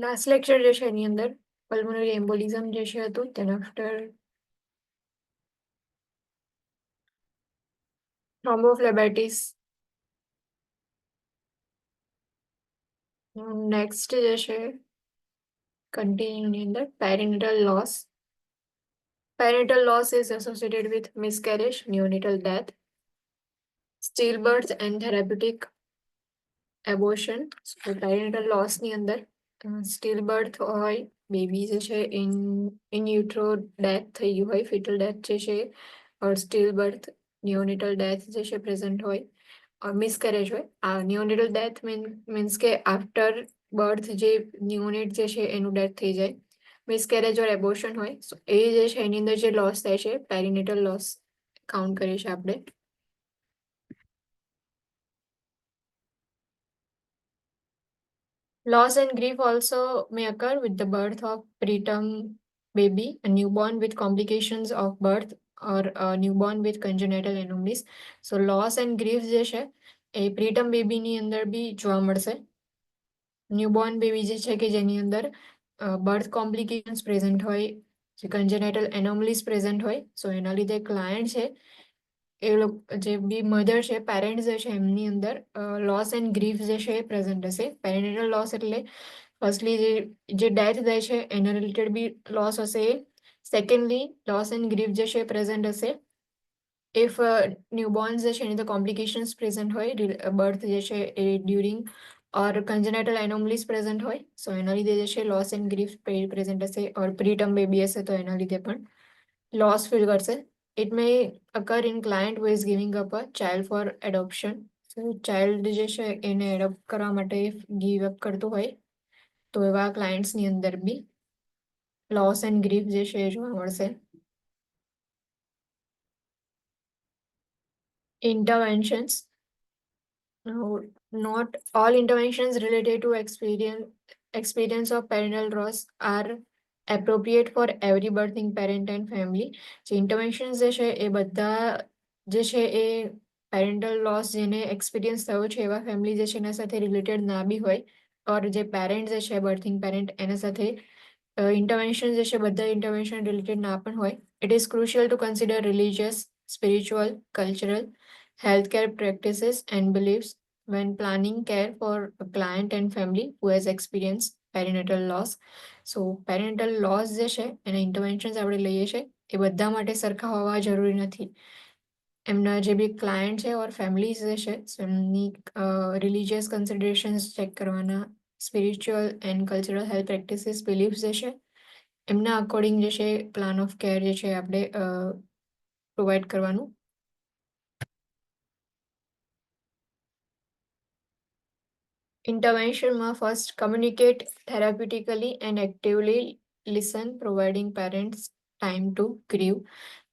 Last lecture જે છે એની અંદર પલ્મોનરી એમ્બોલિઝમ જે છે હતું તેના આફ્ટર થ્રોમ્બોફ્લેબાઇટિસ, નેક્સ્ટ જે છે કન્ટિન્યુની અંદર parental loss. Parental loss is associated with miscarriage, neonatal death, stillbirth and therapeutic abortion. So parental loss ની અંદર stillbirth હોય, બેબી જે છે in utero death થઈ ગયું હોય, fetal death જે છે, or stillbirth, neonatal death જે છે present હોય, or miscarriage હોય. આ neonatal death means કે after birth જે neonate જે છે એનું death થઈ જાય. મિસકેરેજ ઓર એબોર્શન હોય, સો એ જે છે એની અંદર જે લોસ થાય છે પેરિનેટલ લોસ કાઉન્ટ કરીએ છીએ આપણે. Loss and grief also may occur with the birth of preterm baby, a newborn with complications of birth, or a newborn with congenital anomalies. So loss and grief જે છે એ preterm baby ની અંદર બી જોવા મળશે. Newborn baby જે છે કે જેની અંદર બર્થ કોમ્પ્લિકેશન્સ પ્રેઝન્ટ હોય, જે કન્જેનાઇટલ એનોમલીઝ પ્રેઝન્ટ હોય, સો એના લીધે ક્લાયન્ટ છે એ લોકો જે બી મધર છે, પેરેન્ટ્સ જે છે એમની અંદર લોસ એન્ડ ગ્રીફ જે છે એ પ્રેઝન્ટ હશે. પેરેન્ટલ લોસ એટલે ફર્સ્ટલી જે ડેથ થાય છે એના રિલેટેડ બી લોસ હશે. સેકન્ડલી લોસ એન્ડ ગ્રીફ જે છે પ્રેઝન્ટ હશે ઇફ ન્યૂબોર્ન્સ જે છે એની તો કોમ્પ્લિકેશન્સ પ્રેઝન્ટ હોય, બર્થ જે છે એ ડ્યુરિંગ ઓર કન્જેનાઇટલ એનોમલીઝ પ્રેઝન્ટ હોય, સો એના લીધે જે છે લોસ એન્ડ ગ્રીફ પ્રેઝન્ટ હશે. ઓર પ્રીટર્મ બેબી હશે તો એના લીધે પણ લોસ ફીલ કરશે. It may occur in client who is giving up a child for adoption. So child જે છે એને એડોપ્ટ કરવા માટે ગીવ અપ કરતું હોય તો એવા ક્લાયન્ટ્સની અંદર બી લોસ એન્ડ ગ્રીફ જે છે એ જોવા મળશે. Interventions. Now, not all interventions related to experience of parental loss are appropriate for every birthing parent and family. જે interventions જે છે એ બધા જે છે એ પેરેન્ટલ લોસ જેને એક્સપિરિયન્સ થયો છે એવા ફેમિલી જે છે એના સાથે રિલેટેડ ના બી હોય, ઓર જે પેરેન્ટ જે છે બર્થિંગ પેરેન્ટ એના સાથે ઇન્ટરવેન્શન જે છે બધા ઇન્ટરવેન્શન રિલેટેડ ના પણ હોય. It is crucial two consider religious, spiritual, cultural, healthcare practices and beliefs when planning care for a client and family who has experienced perinatal loss. So parental loss જે છે એના ઇન્ટરવેન્શન્સ આપણે લઈએ છીએ એ બધા માટે સરખા હોવા જરૂરી નથી. એમના જે બી ક્લાયન્ટ છે ઓર ફેમિલીઝ જે છે એમની રિલિજિયસ કન્સિડરેશન્સ ચેક કરવાના, spiritual and cultural health practices beliefs જે છે એમના અકોર્ડિંગ જે છે પ્લાન ઓફ કેર જે છે આપણે પ્રોવાઈડ કરવાનું. Intervention first communicate therapeutically and actively listen, providing parents time to grieve.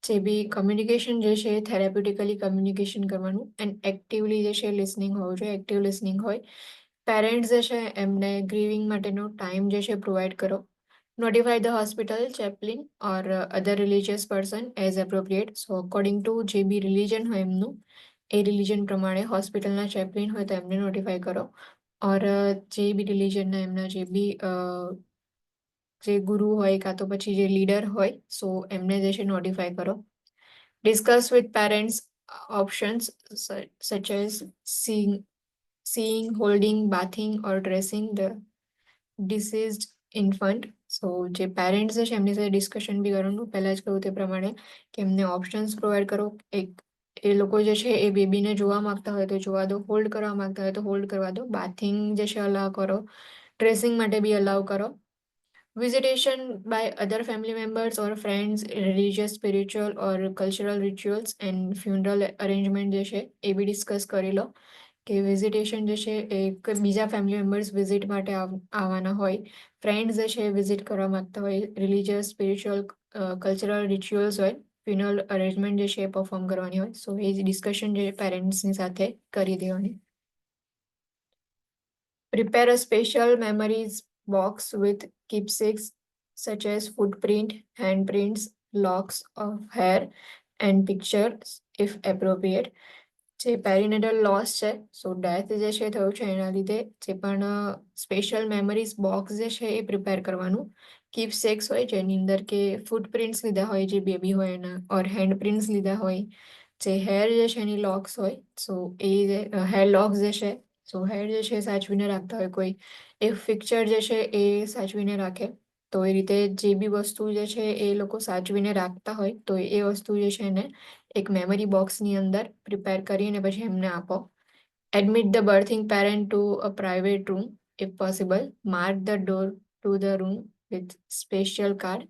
જે બી કમ્યુનિકેશન જે છે થેરાપ્યુટિકલી કમ્યુનિકેશન કરવાનું એન્ડ એક્ટિવલી જે છે લિસનિંગ હોવું જોઈએ, એક્ટિવ લિસનિંગ હોય. પેરેન્ટ્સ જે છે એમને ગ્રીવિંગ માટેનો ટાઈમ જે છે પ્રોવાઈડ કરો. Notify the hospital, Chaplin or other religious person as appropriate. So according to જે બી રિલિજન હોય એમનું, એ રિલિજન પ્રમાણે હોસ્પિટલના ચેપ્લિન હોય તો એમને નોટિફાઈ કરો. ઓર જે બી રિલિજનના એમના જે બી જે ગુરુ હોય કાં તો પછી જે લીડર હોય, સો એમને જે છે નોટિફાઈ કરો. Discuss with parents options such as seeing, holding, bathing or dressing the deceased infant. સો જે પેરેન્ટ્સ છે એમની સાથે ડિસ્કશન બી કરવાનું. પહેલાં જ કહ્યું તે પ્રમાણે કે એમને ઓપ્શન્સ પ્રોવાઈડ કરો. એ લોકો જે છે એ બેબીને જોવા માંગતા હોય તો જોવા દો, હોલ્ડ કરવા માંગતા હોય તો હોલ્ડ કરવા દો, બાથિંગ જે છે અલાવ કરો, ડ્રેસિંગ માટે બી અલાવ કરો. Visitation by other family members or friends, religious, spiritual or cultural rituals and funeral arrangement જે છે એ બી ડિસ્કસ કરી લો કે વિઝિટેશન જે છે એ બીજા ફેમિલી મેમ્બર્સ વિઝિટ માટે આવવાના હોય, ફ્રેન્ડ્સ જે છે વિઝિટ કરવા માંગતા હોય, રિલિજિયસ, સ્પિરિચ્યુઅલ, કલ્ચરલ રિચ્યુઅલ્સ હોય, ફ્યુનરલ અરેન્જમેન્ટ જે છે એ પરફોર્મ કરવાની હોય. સો એ ડિસ્કશન જે પેરેન્ટ્સની સાથે કરી દેવાની. Prepare a special memories box with keepsakes such as footprint, handprints, locks of hair and pictures if appropriate. જે પેરીનેટલ લોસ છે, સો ડેથ જે છે થયું છે એના લીધે જે પણ સ્પેશિયલ મેમરીઝ બોક્સ જે છે એ પ્રિપેર કરવાનું. કીપ સેક્સ હોય જેની અંદર કે ફૂટપ્રિન્ટ્સ લીધા હોય જે બેબી હોય એના, ઓર હેન્ડ પ્રિન્ટ્સ લીધા હોય, જે હેર જે છે એની લોક્સ હોય, સો એ હેર લોક્સ જે છે, સો હેર જે છે સાચવીને રાખતા હોય કોઈ, એ પિક્ચર જે છે એ સાચવીને રાખે. તો એ રીતે જે બી વસ્તુ જે છે એ લોકો સાચવીને રાખતા હોય તો એ વસ્તુ જે છે એને એક મેમરી બોક્સની અંદર પ્રિપેર કરીને પછી એમને આપો. Admit the birthing parent to a private room if possible. Mark the door to the room with special card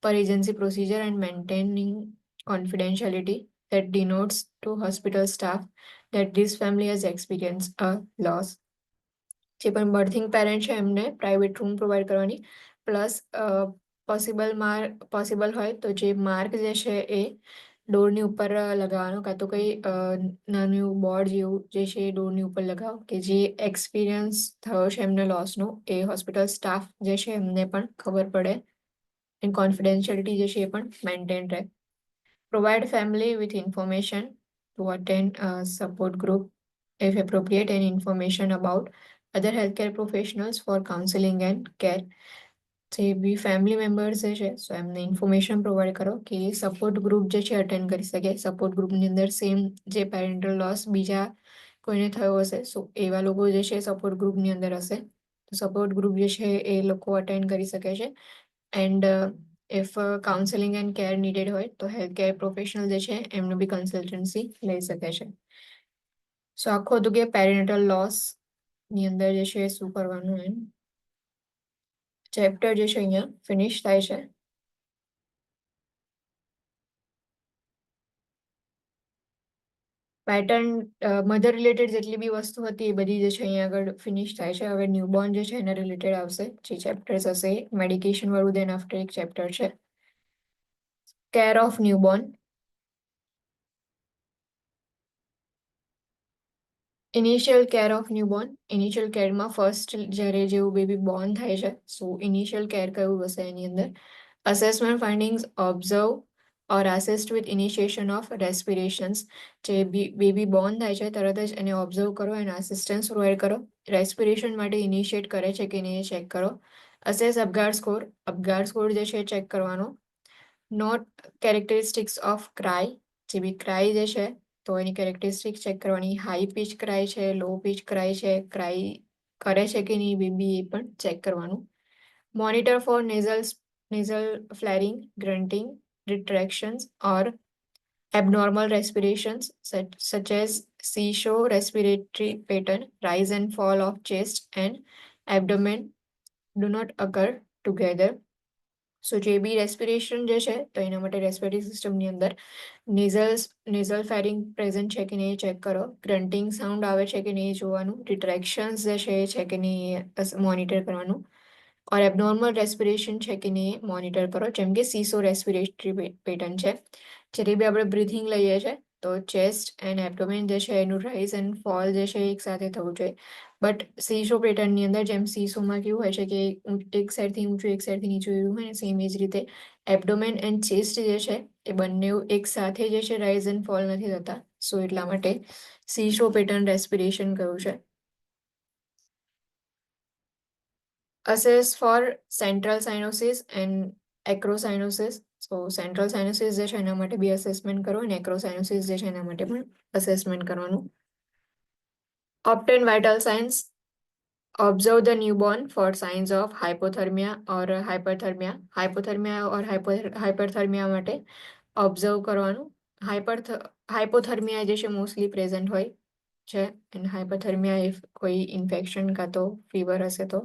per agency procedure and maintaining confidentiality that denotes to hospital staff that this family has experienced a loss. જે પણ બર્થિંગ parent છે એમને private room provide કરવાની, plus possible હોય તો જે mark જે છે એ ડોરની ઉપર લગાવવાનો, કાં તો કંઈ નાનું બોર્ડ જેવું જે છે એ ડોરની ઉપર લગાવો કે જે એક્સપિરિયન્સ થયો છે એમને લોસનો એ હોસ્પિટલ સ્ટાફ જે છે એમને પણ ખબર પડે એન્ડ કોન્ફિડેન્શિયલિટી જે છે એ પણ મેન્ટેન રહે. Provide family with information to attend a support group if appropriate and information about other healthcare professionals for counseling and care. જે બી ફેમિલી મેમ્બર્સ છે સો એમને ઇન્ફોર્મેશન પ્રોવાઈડ કરો કે એ સપોર્ટ ગ્રુપ જે છે અટેન્ડ કરી શકે. સપોર્ટ ગ્રુપની અંદર સેમ જે પેરેન્ટલ લોસ બીજા કોઈને થયો હશે સો એવા લોકો જે છે સપોર્ટ ગ્રુપની અંદર હશે, તો સપોર્ટ ગ્રુપ જે છે એ લોકો અટેન્ડ કરી શકે છે. And if counselling and care needed હોય તો હેલ્થ કેર પ્રોફેશનલ જે છે એમનું બી કન્સલ્ટન્સી લઈ શકે છે. સો આખું હતું કે પેરેન્ટલ લોસ ની અંદર જે છે શું કરવાનું એમ ચેપ્ટર જે છે અહીંયા ફિનિશ થાય છે. પેટર્ન મધર રિલેટેડ જેટલી બી વસ્તુ હતી એ બધી જે છે અહીંયા આગળ ફિનિશ થાય છે. હવે ન્યૂબોર્ન જે છે એના રિલેટેડ આવશે, જે ચેપ્ટર્સ હશે મેડિકેશન વાળું, દેન આફ્ટર એક ચેપ્ટર છે care of newborn. Initial care of newborn. Initial કેરમાં ફર્સ્ટ જ્યારે જેવું બેબી બોર્ન થાય છે સો ઇનિશિયલ કેર કયું હશે એની અંદર assessment findings, observe or assist with initiation of respirations. જે બેબી બોર્ન થાય છે તરત જ એને ઓબ્ઝર્વ કરો અને આસિસ્ટન્સ પ્રોવાઈડ કરો. રેસ્પિરેશન માટે ઇનિશિએટ કરે છે કે નહીં એ ચેક કરો. Assess અપગાર્ડ score. અપગાર્ડ સ્કોર જે છે ચેક કરવાનો. Not characteristics of cry. જે બી ક્રાય જે છે તો એની કેરેક્ટરિસ્ટિક ચેક કરવાની. હાઈ પીચ ક્રાય છે, લો પીચ ક્રાય છે, ક્રાય કરે છે કે નહીં બેબી એ પણ ચેક કરવાનું. Monitor four nasal flaring, grunting, retractions or abnormal respirations such as seesaw respiratory pattern, rise and fall of chest and abdomen do not occur together. સો જે બી respiration જે છે તો એના માટે રેસ્પિરેટરી સિસ્ટમની અંદર નેઝલ ફેરિંગ પ્રેઝન્ટ છે કે નહીં એ ચેક કરો. ગ્રન્ટિંગ સાઉન્ડ આવે છે કે નહીં એ જોવાનું. રિટ્રેક્શન્સ જે છે એ છે કે નહીં એ મોનિટર કરવાનું. ઓર એબનોર્મલ રેસ્પિરેશન છે કે નહીં એ મોનિટર કરો. જેમ કે સીસો રેસ્પિરેટરી પેટર્ન છે, જ્યારે બી આપણે બ્રિથિંગ લઈએ છીએ તો ચેસ્ટ એન્ડ એબ્ડોમેન જે છે એનું રાઇઝ એન્ડ ફોલ જે છે એક સાથે થવું જોઈએ. બટ સીસો પેટર્નની અંદર જેમ સીસોમાં કેવું હોય છે કે એક સાઈડથી ઊંચું એક સાઈડથી નીચું એવું હોય ને, સેમ એ જ રીતે એબ્ડોમેન એન્ડ ચેસ્ટ જે છે એ બંને એક સાથે જે છે રાઇઝ એન્ડ ફોલ નથી થતા. સો એટલા માટે સીસો પેટર્ન રેસ્પિરેશન કહ્યું છે. Assess for central cyanosis and acrocyanosis. So central cyanosis જે છે એના માટે બી અસેસમેન્ટ કરો અને એક્રોસાયનોસિસ જે છે એના માટે પણ અસેસમેન્ટ કરવાનું. Obtain vital signs. Observe the newborn for signs of hypothermia or hyperthermia. Hypothermia or hyperthermia માટે ઓબ્ઝર્વ કરવાનું. હાઇપોથર્મિયા જે છે મોસ્ટલી પ્રેઝન્ટ હોય છે એન્ડ હાઇપોથર્મિયા ઇફ કોઈ ઇન્ફેક્શન કાં તો ફીવર હશે તો.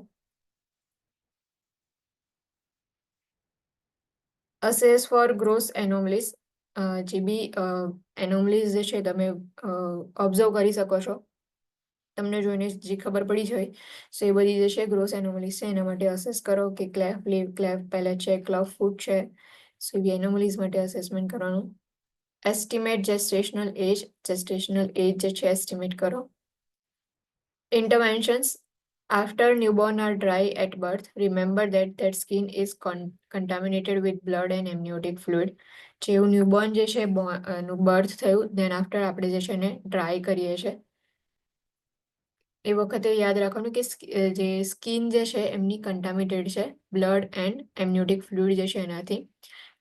Assess for gross anomalies. જે બી એનોમલીઝ જે છે તમે ઓબ્ઝર્વ કરી શકો છો, તમને જોઈને જે ખબર પડી જાય સો એ બધી જે છે ગ્રોસ એનોમલીઝ છે એના માટે અસેસ કરો કે ક્લેફ લીવ, ક્લેફ પેલેટ છે, ક્લફ ફૂટ છે. સો એવી એનોમલીઝ માટે અસેસમેન્ટ કરવાનું. એસ્ટિમેટ જેસ્ટેશનલ એજ. જેસ્ટેશનલ એજ જે છે એસ્ટિમેટ કરો. ઇન્ટરવેન્શન્સ. After newborn are dry at birth, remember that skin is contaminated with blood and amniotic fluid. જેવું ન્યૂબોર્ન જે છે નું બર્થ થયું દેન આફ્ટર આપણે જે છે એને ડ્રાય કરીએ છીએ. એ વખતે યાદ રાખવાનું કે જે સ્કિન જે છે એમની કન્ટામિનેટેડ છે બ્લડ એન્ડ એમન્યોટિક ફ્લુઇડ જે છે એનાથી.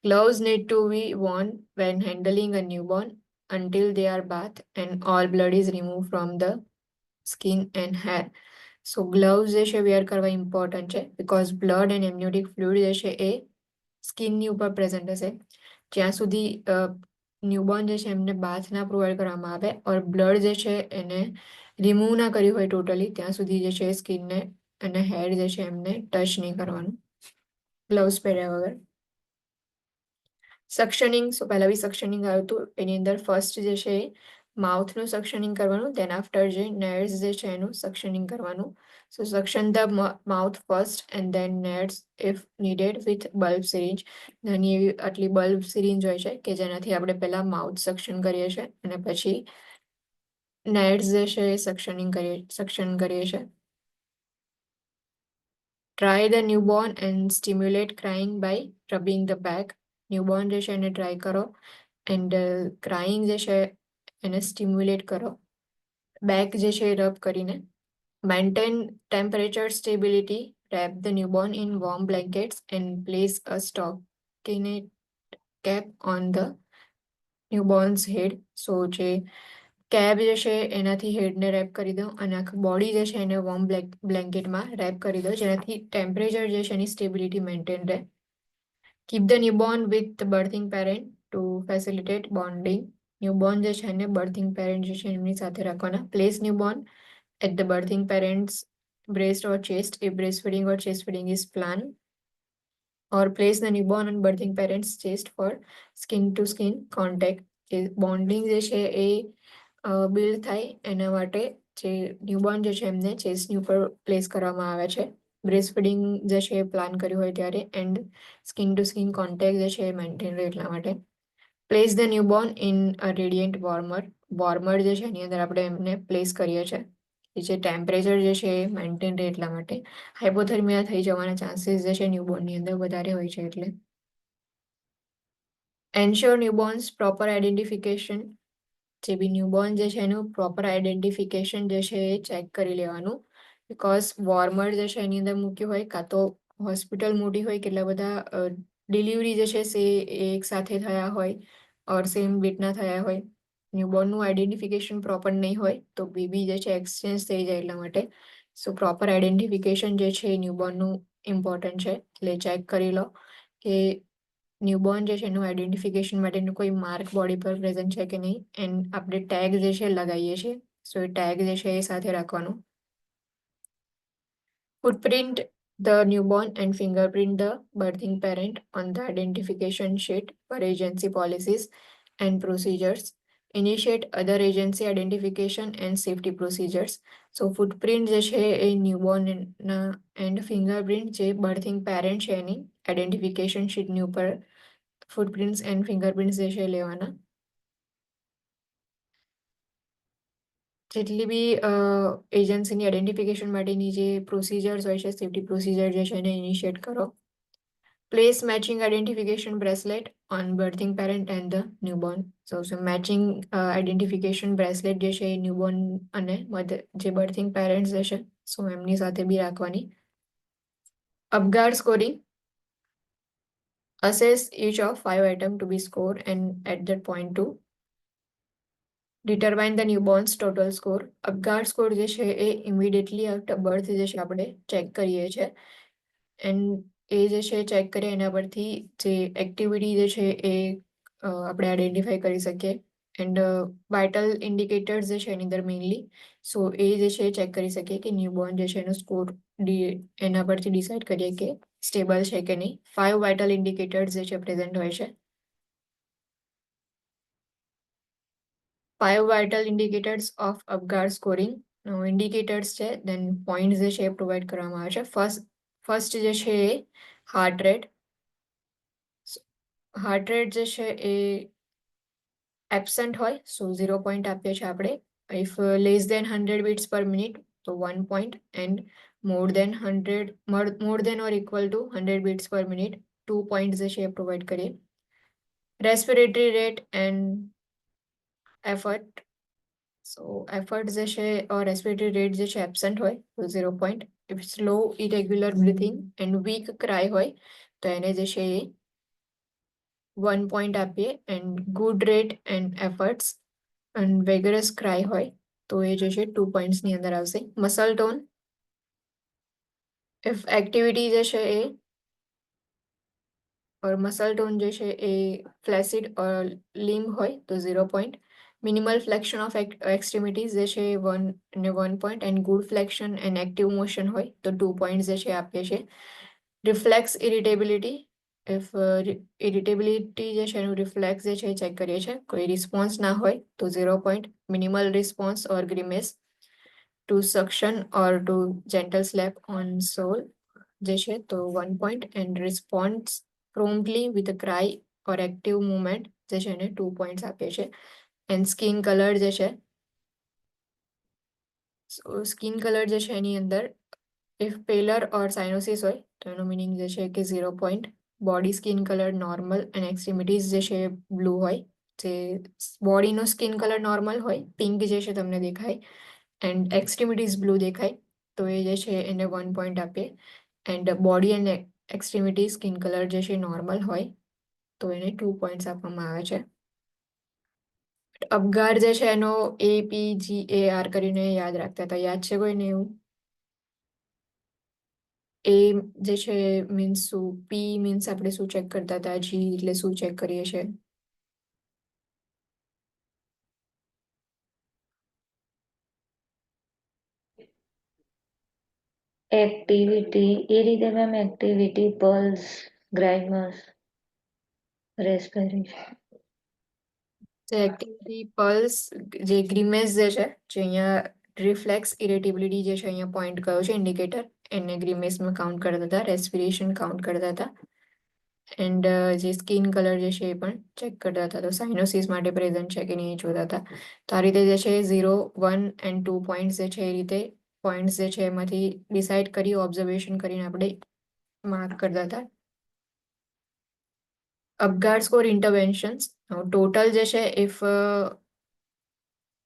Gloves need to be worn when handling a newborn until they are bathed and all blood is removed from the skin and hair. So gloves જે છે વેર કરવા ઇમ્પોર્ટન્ટ છે બિકોઝ બ્લડ એન્ડ એમન્યોટિક ફ્લુઇડ જે છે એ સ્કિનની ઉપર પ્રેઝન્ટ હશે. જ્યાં સુધી ન્યૂબોર્ન જે છે એમને બાથ ના પ્રોવાઈડ કરવામાં આવે ઓર બ્લડ જે છે એને રિમૂવ ના કર્યું હોય ટોટલી ત્યાં સુધી જે છે સ્કિનને અને હેર જે છે એમને ટચ નહીં કરવાનું ગ્લવ્સ પહેર્યા વગર. સક્શનિંગ સો પહેલા બી સક્શનિંગ આવ્યું હતું એની અંદર ફર્સ્ટ જે છે એ માઉથનું સક્શનિંગ કરવાનું દેન આફ્ટર જે નેર્સ જે છે એનું સક્શનિંગ કરવાનું. So suction the mouth first and then nares if needed with bulb syringe. નાની એવી આટલી બલ્બ સિરિંજ હોય છે કે જેનાથી આપણે પહેલા માઉથ સક્શન કરીએ છીએ અને પછી નેર્સ જે છે એ સક્શન કરીએ છીએ. Try the newborn and stimulate crying by rubbing the back. Newborn જે છે એને ટ્રાય કરો એન્ડ ક્રાઇંગ જે છે એને સ્ટિમ્યુલેટ કરો બેક જે છે એ રબ કરીને. Maintain temperature stability. Wrap the newborn in warm blankets and place a stockinette cap on the newborn's head. સો જે કેબ જે છે એનાથી હેડને રેપ કરી દો અને આખી બોડી જે છે એને વોર્મ બ્લેન્કેટમાં રેપ કરી દો જેનાથી ટેમ્પરેચર જે છે એની સ્ટેબિલિટી મેન્ટેન રહે. Keep the newborn with birthing parent to facilitate bonding. Newborn જે છે એને બર્થિંગ પેરેન્ટ જે છે એમની સાથે રાખવાના. Place newborn at the birthing parent's breast or chest if breastfeeding or chest feeding is planned, or place the newborn on birthing parent's chest for skin to skin contact. Bonding જે છે એ build થાય એના માટે જે newborn જે છે એમને ચેસ્ટની ઉપર પ્લેસ કરવામાં આવે છે બ્રેસ્ટ ફીડિંગ જે છે એ પ્લાન કર્યું હોય ત્યારે and skin to skin contact જે છે એ મેન્ટેન રહે એટલા માટે. Place the newborn in a radiant warmer જે છે એની અંદર આપણે એમને પ્લેસ કરીએ છીએ જે ટેમ્પરેચર જે છે એ મેન્ટેન રહે એટલા માટે. હાઇપોથર્મિયા થઈ જવાના ચાન્સીસ જે છે ન્યૂબોર્નની અંદર વધારે હોય છે એટલે. Ensure newborn's proper identification. જે બી ન્યૂબોર્ન જે છે એનું પ્રોપર આઈડેન્ટિફિકેશન જે છે એ ચેક કરી લેવાનું બિકોઝ વોર્મર જે છે એની અંદર મૂક્યું હોય કાં તો હોસ્પિટલ મોટી હોય કેટલા બધા ડિલિવરી જે છે એ એક સાથે થયા હોય ઓર સેમ વેટના થયા હોય ન્યૂબોર્નનું આઈડેન્ટિફિકેશન પ્રોપર નહીં હોય તો બેબી જે છે એક્સચેન્જ થઈ જાય એટલા માટે. સો પ્રોપર આઈડેન્ટિફિકેશન જે છે એ ન્યૂબોર્નનું ઇમ્પોર્ટન્ટ છે એટલે ચેક કરી લો કે ન્યૂબોર્ન જે છે એનું આઈડેન્ટિફિકેશન માટેનું કોઈ માર્ક બોડી પર પ્રેઝન્ટ છે કે નહીં એન્ડ આપણે ટેગ જે છે લગાવીએ છીએ સો એ ટેગ જે છે એ સાથે રાખવાનું. Footprint the newborn and fingerprint the birthing parent on the identification sheet for agency policies and procedures. Initiate other agency identification and safety procedures. So footprint જે છે એ ન્યૂબોર્ન ના એન્ડ ફિંગરપ્રિન્ટ જે બર્થિંગ પેરેન્ટ છે એની identification શીટની ઉપર footprints and fingerprints જે છે લેવાના. જેટલી બી એજન્સીની આઈડેન્ટિફિકેશન માટેની જે પ્રોસિજર્સ હોય છે સેફ્ટી પ્રોસિજર જે છે એને ઇનિશિએટ કરો. Place matching identification bracelet on birthing parent and the newborn. So matching identification bracelet જે છે એ ન્યૂબોર્ન અને જે બર્થિંગ પેરેન્ટ્સ જે છે સો એમની સાથે બી રાખવાની. અપગાર્ડ scoring. Assess each of 5 items to be scored and at that point to determine the newborn's total score. Apgar score જે છે એ ઇમિડિયેટલી આફ્ટર બર્થ જે છે આપણે ચેક કરીએ છીએ એન્ડ એ જે છે ચેક કરીએ એના પરથી જે એક્ટિવિટી જે છે એ આપણે આઈડેન્ટિફાઈ કરી શકીએ એન્ડ વાઇટલ ઇન્ડિકેટર્સ જે છે એની અંદર મેઇનલી સો એ જે છે ચેક કરી શકીએ કે ન્યૂબોર્ન જે છે એનો સ્કોર એના પરથી ડિસાઇડ કરીએ કે સ્ટેબલ છે કે નહીં. 5 વાઇટલ ઇન્ડિકેટર્સ જે છે પ્રેઝન્ટ હોય છે. 5 vital indicators of Apgar scoring indicators છે દેન પોઈન્ટ્સ જે છે એ પ્રોવાઈડ કરવામાં આવે છે. ફર્સ્ટ જે છે એ હાર્ટ રેટ. હાર્ટ રેટ જે છે એ એબસન્ટ હોય સો 0 પોઈન્ટ આપીએ છીએ આપણે. If less than 100 beats per minute તો 1 point and more than 100 more than or equal to 100 beats per minute 2 points જે છે એ પ્રોવાઈડ કરીએ. Respiratory rate and effort, so effort જે છે રેસ્પિરેટરી રેટ જે છે એબસન્ટ હોય તો 0 point. If slow irregular breathing and weak cry હોય તો એને જે છે એ 1 પોઈન્ટ આપીએ. And good rate and efforts and vigorous cry હોય તો એ જે છે 2 પોઈન્ટ્સની અંદર આવશે. મસલ ટોન, ઇફ એક્ટિવિટી જે છે એ મસલ ટોન જે છે એ ફ્લેસિડ લીમ્બ હોય તો 0 point. Minimal flexion of extremities જે છે 1 ને 1 point. And good flexion and active motion હોય તો 2 પોઈન્ટ જે છે આપીએ છીએ. રિફ્લેક્સ ઇરિટેબિલિટી, ઇફ ઇરિટેબિલિટી જે છે એનું રિફ્લેક્સ જે છે ચેક કરીએ છીએ, કોઈ રિસ્પોન્સ ના હોય તો 0 point. Minimal response or grimace to suction or to gentle slap on sole જે છે તો 1 point. And response promptly with a cry or active movement જે છે એને 2 પોઈન્ટ્સ આપીએ છીએ. એન્ડ સ્કિન કલર જે છે, સ્કિન કલર જે છે એની અંદર ઇફ પેલર ઓર સાઇનોસિસ હોય તો એનો મિનિંગ જે છે કે 0 point. Body skin colour normal and extremities જે છે બ્લુ હોય, જે બોડીનો સ્કિન કલર નોર્મલ હોય, પિંક જે છે તમને દેખાય એન્ડ એક્સ્ટ્રીમિટીઝ બ્લુ દેખાય તો એ જે છે એને 1 પોઈન્ટ આપીએ. And body and extremity skin colour જે છે નોર્મલ હોય તો એને 2 પોઈન્ટ્સ આપવામાં આવે છે. અપગાર જે છે એનો APGAR કરીને યાદ રાખતા હતા, યાદ છે કોઈને એવું? એ જે છે મીન્સ શું, પી મીન્સ આપણે શું ચેક કરતા હતા, જી એટલે શું ચેક કરીએ છીએ? એક્ટિવિટી એ રીતે મેમ, એક્ટિવિટી, પલ્સ, ગ્રાઇમસ, રેસ્પિરેશન. જે એક્ટિવિટી, પલ્સ, જે ગ્રીમેસ જે છે, જે અહીંયા રિફ્લેક્સ ઇરિટેબિલિટી જે છે અહીંયા પોઈન્ટ કયો છે ઇન્ડિકેટર, એને ગ્રીમેસમાં કાઉન્ટ કરતા હતા. રેસ્પિરેશન કાઉન્ટ કરતા હતા. એન્ડ જે સ્કિન કલર જે છે એ પણ ચેક કરતા હતા. તો સાઇનોસિસ માટે પ્રેઝન્ટ છે કે નહીં જોતા હતા. તો આ રીતે જે છે 0, 1 એન્ડ 2 પોઈન્ટ્સ જે છે એ રીતે પોઈન્ટ્સ જે છે એમાંથી ડિસાઇડ કરી ઓબ્ઝર્વેશન કરીને આપણે માર્ક કરતા હતા. અપગાર સ્કોર ઇન્ટરવેન્શન્સ ટોટલ જે છે ઇફ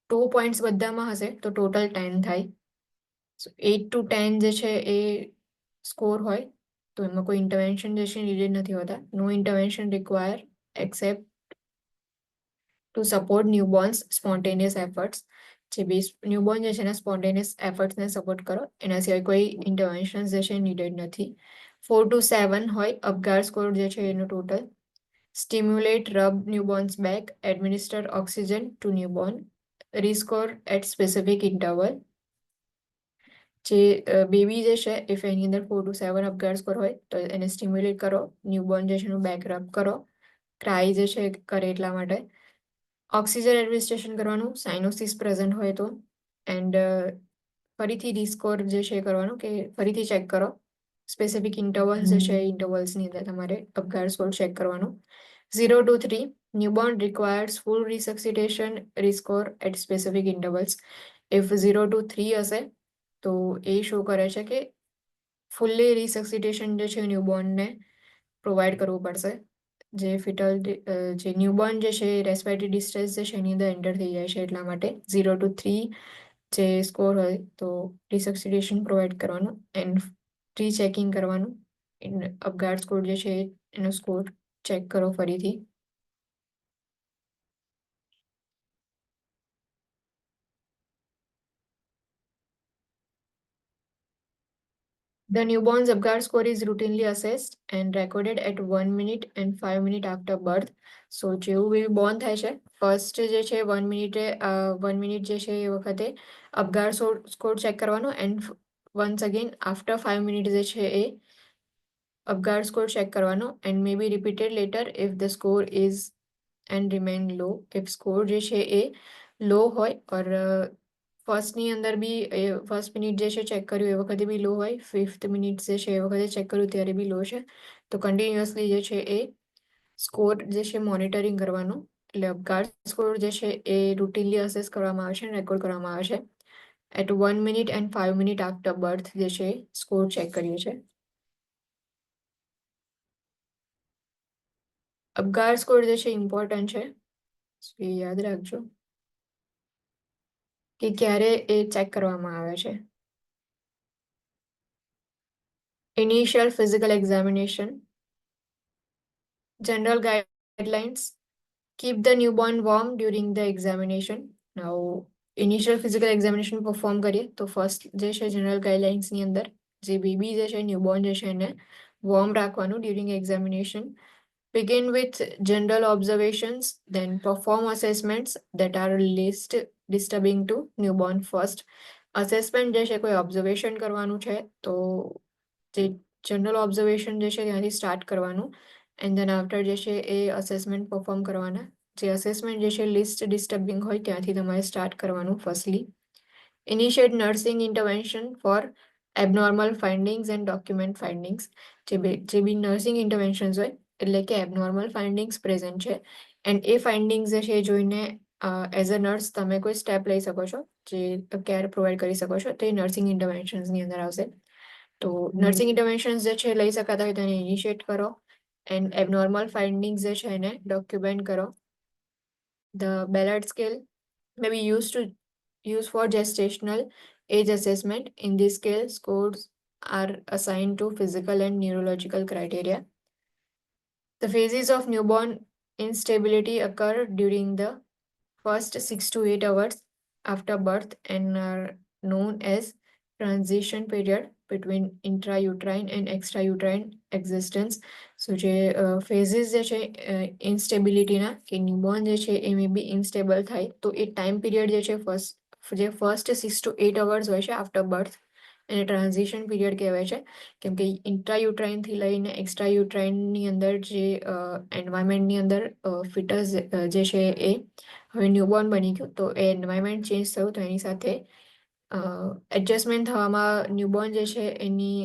2 પોઈન્ટ્સ બધામાં હશે તો ટોટલ 10 થાય. 8 to 10 જે છે એ સ્કોર હોય તો એમાં કોઈ ઇન્ટરવેન્શન જે છે નીડેડ નથી હોતા. No intervention require except to support newborn's spontaneous efforts. જે બેસ ન્યૂબોર્ન જે છે એના સ્પોન્ટેનિયસ એફર્ટ્સને સપોર્ટ કરો, એના સિવાય કોઈ ઇન્ટરવેન્શન જે છે નીડેડ નથી. 4 to 7 હોય અપગાર સ્કોર જે છે એનો total. Stimulate, rub newborn's back, administer oxygen to newborn, rescore at specific interval. જે બેબી જે છે ઇફ એની અંદર 4 to 7 અપગાર સ્કોર હોય તો એને સ્ટિમ્યુલેટ કરો, ન્યૂબોર્ન જે છે એનું બેક રબ કરો, ક્રાય જે છે કરે એટલા માટે. ઓક્સિજન એડમિનિસ્ટ્રેશન કરવાનું સાઇનોસિસ પ્રેઝન્ટ હોય તો. એન્ડ ફરીથી રિસ્કોર જે છે કરવાનું કે ફરીથી ચેક કરો સ્પેસિફિક ઇન્ટરવલ્સ જે છે ઇન્ટરવલ્સની અંદર તમારે અપગાર સ્કોર ચેક કરવાનું. 0 to 3 newborn requires full resuscitation, rescore at specific intervals. If 0 to 3 હશે તો એ શો કરે છે કે ફૂલ્લી રિસક્સિટેશન જે છે ન્યૂબોર્નને પ્રોવાઈડ કરવું પડશે. જે ફિટલ જે ન્યૂબોર્ન જે છે રેસ્પિરેટરી ડિસ્ટ્રેસ જે છે એની અંદર એન્ટર થઈ જાય છે એટલા માટે 0 to 3 જે સ્કોર હોય તો રિસક્સિટેશન પ્રોવાઈડ કરવાનું એન્ડ રીચેકિંગ કરવાનું. અપગાર સ્કોર જે છે એનો સ્કોર ચેક કરો ફરીથી. The newborn's Apgar score is routinely assessed and recorded at 1 minute and 5 minutes after birth. So જેવું બેબી બોર્ન થાય છે ફર્સ્ટ જે છે 1 મિનિટે 1 મિનિટ જે છે એ વખતે અપગાર સ્કોર ચેક કરવાનો and once again after 5 minute જે છે એ અપગાર સ્કોર ચેક કરવાનો and may be repeated later if the score is and remain low. If score જે છે એ લો હોય ઓર ફર્સ્ટની અંદર બી ફર્સ્ટ મિનિટ જે છે ચેક કર્યું એ વખતે બી લો હોય, 5th મિનિટ જે છે એ વખતે ચેક કર્યું ત્યારે બી લો છે તો કન્ટિન્યુઅસલી જે છે એ સ્કોર જે છે મોનિટરિંગ કરવાનું. એટલે અપગાર સ્કોર જે છે એ રૂટીનલી અસેસ કરવામાં આવે છે અને રેકોર્ડ કરવામાં આવે છે. at 1 minute and 5 minute after birth જે છે સ્કોર ચેક કર્યો છે. અપગાર સ્કોર જે છે ઇમ્પોર્ટન્ટ છે, એ યાદ રાખજો કે ક્યારે એ ચેક કરવામાં આવે છે. Initial physical examination, general guidelines, keep the newborn warm during the examination. Now initial physical examination perform કરીએ તો ફર્સ્ટ જે છે જનરલ ગાઈડલાઇન્સની અંદર જે બેબી જે છે ન્યૂબોર્ન જે છે એને વોર્મ રાખવાનું during examination. Begin with general observations, then perform assessments that are least disturbing to newborn first. Assessment જે છે કોઈ observation કરવાનું છે તો જે જનરલ ઓબ્ઝર્વેશન જે છે ત્યાંથી સ્ટાર્ટ કરવાનું એન્ડ દેન આફ્ટર જે છે એ અસેસમેન્ટ પરફોર્મ કરવાના. જે અસેસમેન્ટ જે છે લિસ્ટ ડિસ્ટર્બિંગ હોય ત્યાંથી તમારે સ્ટાર્ટ કરવાનું firstly. Initiate nursing intervention for abnormal findings and document findings. જે બી નર્સિંગ ઇન્ટરવેન્શન્સ હોય એટલે કે એબનોર્મલ ફાઇન્ડિંગ્સ પ્રેઝન્ટ છે એન્ડ એ ફાઇન્ડિંગ્સ જે છે એ જોઈને એઝ અ નર્સ તમે કોઈ સ્ટેપ લઈ શકો છો, જે કેર પ્રોવાઈડ કરી શકો છો, તો એ નર્સિંગ ઇન્ટરવેન્શન્સની અંદર આવશે. તો નર્સિંગ ઇન્ટરવેન્શન્સ જે છે લઈ શકાતા હોય તેને ઇનિશિયેટ કરો એન્ડ એબનોર્મલ ફાઇન્ડિંગ્સ જે છે એને ડોક્યુમેન્ટ કરો. The Ballard scale may be used for gestational age assessment. In this scale, scores are assigned to physical and neurological criteria. The phases of newborn instability occur during the first 6 to 8 hours after birth and are known as transition period between intrauterine and extrauterine existence. So જે phases જે છે ઇન્સ્ટેબિલિટીના કે newborn જે છે એ મે બી ઇન્સ્ટેબલ થાય તો એ time period જે છે ફર્સ્ટ 6 to 8 hours હોય છે આફ્ટર બર્થ એને ટ્રાન્ઝિશન પીરિયડ કહેવાય છે, કેમ કે ઇન્ટ્રાયુટ્રાઇનથી લઈને એક્સ્ટ્રાયુટ્રાઇનની અંદર જે એન્વાયરમેન્ટની અંદર ફિટસ જે છે એ હવે ન્યૂબોર્ન બની ગયું તો એ એન્વાયરમેન્ટ ચેન્જ થયું તો એની સાથે એડજસ્ટમેન્ટ થવામાં ન્યૂબોર્ન જે છે એની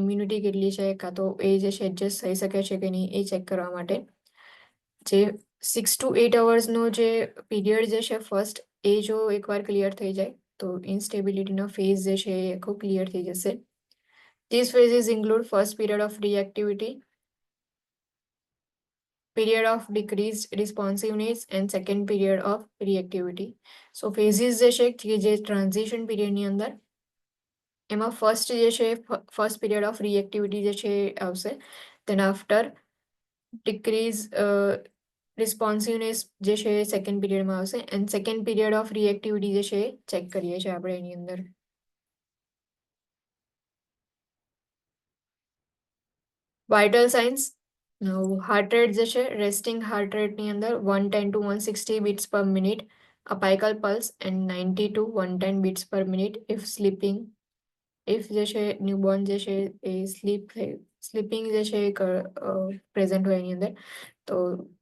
ઇમ્યુનિટી કેટલી છે કાં તો એ જે છે એડજસ્ટ થઈ શકે છે કે નહીં એ ચેક કરવા માટે જે 6 to 8 hours જે પીરિયડ જે છે ફર્સ્ટ એ જો એકવાર ક્લિયર થઈ જાય તો ઇન્સ્ટેબિલિટીનો ફેઝ જે છે એ આખો ક્લિયર થઈ જશે. These phases include first period of reactivity, period of decreased responsiveness and second period of reactivity. So phases જે છે કે જે ટ્રાન્ઝિશન પીરિયડની અંદર એમાં ફર્સ્ટ જે છે ફર્સ્ટ પીરિયડ ઓફ રિએક્ટિવિટી જે છે આવશે, દેન આફ્ટર ડિક્રીઝ રિસ્પોન્સિવનેસ જે છે સેકન્ડ પીરિયડમાં આવશે and second period of reactivity જે છે ચેક કરીએ છીએ આપણે એની અંદર. વાઇટલ સાઇન્સ, હાર્ટ રેટ જે છે રેસ્ટિંગ હાર્ટ રેટની અંદર 110 to 160 beats per minute, apical pulse and 90 to 110 beats per minute if sleeping. If જે છે ન્યૂબોર્ન જે છે એ સ્લીપિંગ જે છે પ્રેઝન્ટ હોય એની અંદર તો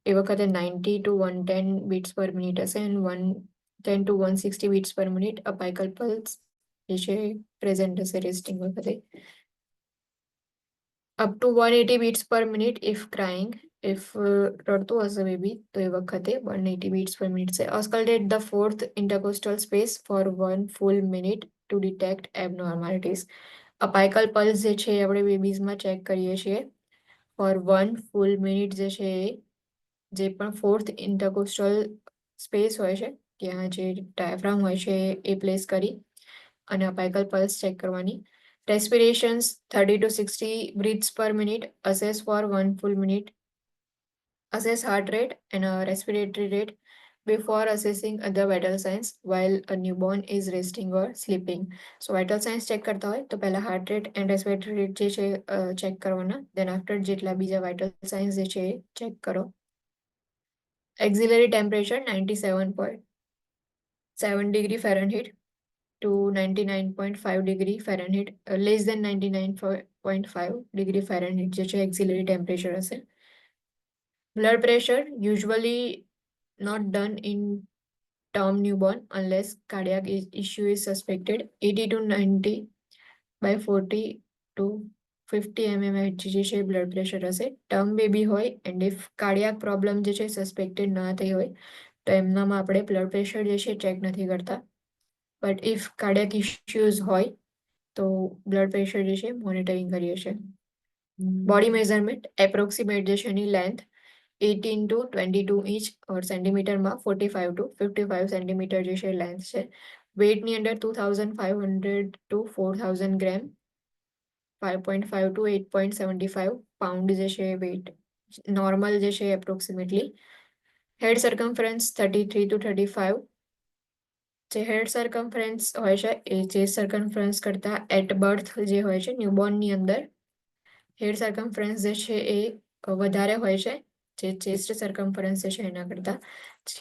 એ વખતે 90 to 110 beats per minute હશે and 110 to 160 beats per minute apical pulse જે છે પ્રેઝન્ટ હશે રેસ્ટિંગ વખતે. Up to 180 beats per minute if crying. If રડતું હશે બેબી તો એ વખતે 180 beats per minute છે. Auscultate the fourth intercostal space for 1 full minute to detect abnormalities. Apical pulse જે છે આપણે બેબીઝમાં ચેક કરીએ છીએ ફોર 1 full minute જે છે જે પણ ફોર્થ ઇન્ટરકોસ્ટલ સ્પેસ હોય છે ત્યાં જે ડાયાફ્રામ હોય છે એ પ્લેસ કરી અને અપાઇકલ પલ્સ ચેક કરવાની. Respirations 30 to 60 breaths per minute. Assess for 1 full minute. Assess heart rate and respiratory rate before assessing other vital signs while a newborn is resting or sleeping. So vital signs check કરતા હોય તો પહેલા heart rate and respiratory rate જે છે check કરવાના. Then after જેટલા બીજા vital signs જે છે ચેક કરો. Axillary temperature 97.7 degree Fahrenheit to 99.5 degree Fahrenheit, less than 99.5 degree Fahrenheit જે છે auxiliary temperature હશે. Blood pressure usually not done in term newborn unless cardiac issue is suspected. 80 to 90 by 40 to 50 mmHg જે છે blood pressure હશે. Term baby હોય and if cardiac problem જે છે suspected ના થઈ હોય તો એમનામાં આપણે blood pressure જે છે ચેક નથી કરતા. બટ ઇફ કાર્ડિયક ઇશ્યુઝ હોય તો બ્લડ પ્રેશર જે છે મોનિટરિંગ કરીએ છીએ. બોડી મેઝરમેન્ટ એપ્રોક્સિમેટ જે છે એની લેન્થ 18 to 22 ઇંચ ઓર સેન્ટીમીટરમાં 45 to 55 સેન્ટીમીટર જે છે લેન્થ છે. વેઇટની અંદર 2500 to 4000 ગ્રામ, 5.5 to 8.75 પાઉન્ડ જે છે વેઇટ નોર્મલ જે છે એપ્રોક્સિમેટલી. Head સર્કમફરન્સ 33 to 35. જે હેડ સર્કમફરન્સ હોય છે એ ચેસ્ટ સર્કમફરન્સ કરતા એટ બર્થ જે હોય છે ન્યૂબોર્નની અંદર હેડ સર્કમફરન્સ જે છે એ વધારે હોય છે જે ચેસ્ટ સર્કમફરન્સ જે છે એના કરતા.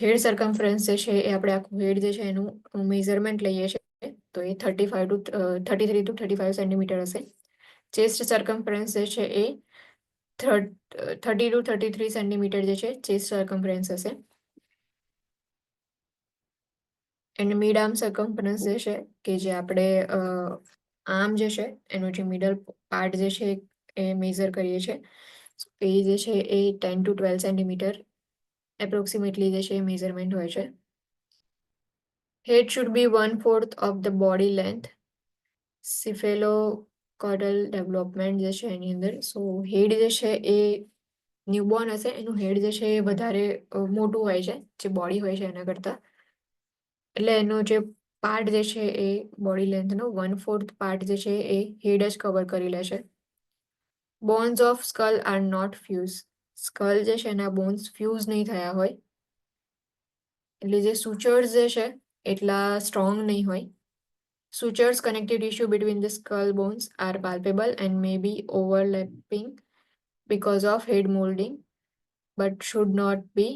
હેડ સર્કમફરન્સ જે છે એ આપણે આખું હેડ જે છે એનું મેઝરમેન્ટ લઈએ છીએ તો એ 33 to 35 સેન્ટીમીટર હશે. ચેસ્ટ સર્કમફરન્સ જે છે એ 30 to 33 સેન્ટીમીટર જે છે ચેસ્ટ સર્કમફરન્સ હશે. એન્ડ મિડ આર્મ સર્કમફરન્સ જે છે કે જે આપણે આર્મ જે છે એનો જે મિડલ પાર્ટ જે છે એ મેઝર કરીએ છીએ એ જે છે એ 10 to 12 સેન્ટીમીટર એપ્રોક્સિમેટલી જે છે એ મેઝરમેન્ટ હોય છે. Head should be 1/4 of the body length. Cephalocaudal development જે છે એની અંદર સો હેડ જે છે એ ન્યૂબોર્ન હશે એનું હેડ જે છે એ વધારે મોટું હોય છે જે બોડી હોય છે એના કરતા. એટલે એનો જે પાર્ટ જે છે એ બોડી લેન્થનો 1/4 પાર્ટ જે છે એ હેડ જ કવર કરી લે છે. Bones of skull are not fuse. Skull જે છે એના બોન્સ ફ્યુઝ નહીં થયા હોય એટલે જે સુચર્સ જે છે એટલા સ્ટ્રોંગ નહીં હોય. Sutures connective tissue between the skull bones are palpable and may be overlapping because of head molding, but should not be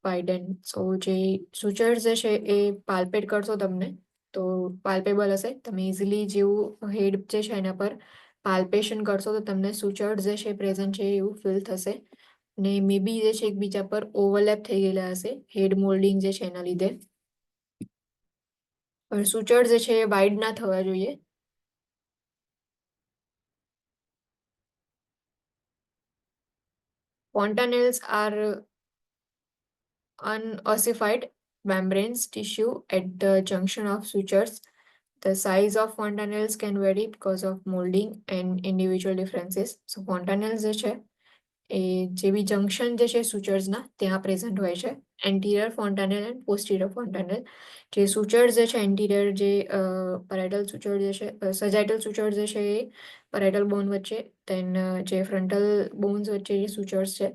widened. So જે sutures જે છે એ palpate કરશો તમને તો palpable હશે. તમે easily જેવું head જે છે એના પર palpation કરશો તો તમને sutures જે છે પ્રેઝન્ટ છે એવું ફીલ થશે ને મે બી જે છે એકબીજા પર ઓવરલેપ થઈ ગયેલા હશે હેડ મોલ્ડિંગ જે છે એના લીધે. પણ sutures જે છે એ વાઇડ ના થવા જોઈએ. Fontanelles are unossified membranes tissue at the junction of sutures. The size of fontanelles can vary because of molding and individual differences. So fontanelles જે છે એ જે બી જંક્શન જે છે sutures ના ત્યાં પ્રેઝન્ટ હોય છે. Anterior fontanelle and posterior fontanelle. જે sutures જે છે એન્ટિરિયર જે પેરાઇટલ suture જે છે સજાઇટલ suture જે છે એ પેરાઇટલ બોન વચ્ચે દેન જે ફ્રન્ટલ બોન્સ વચ્ચે જે sutures છે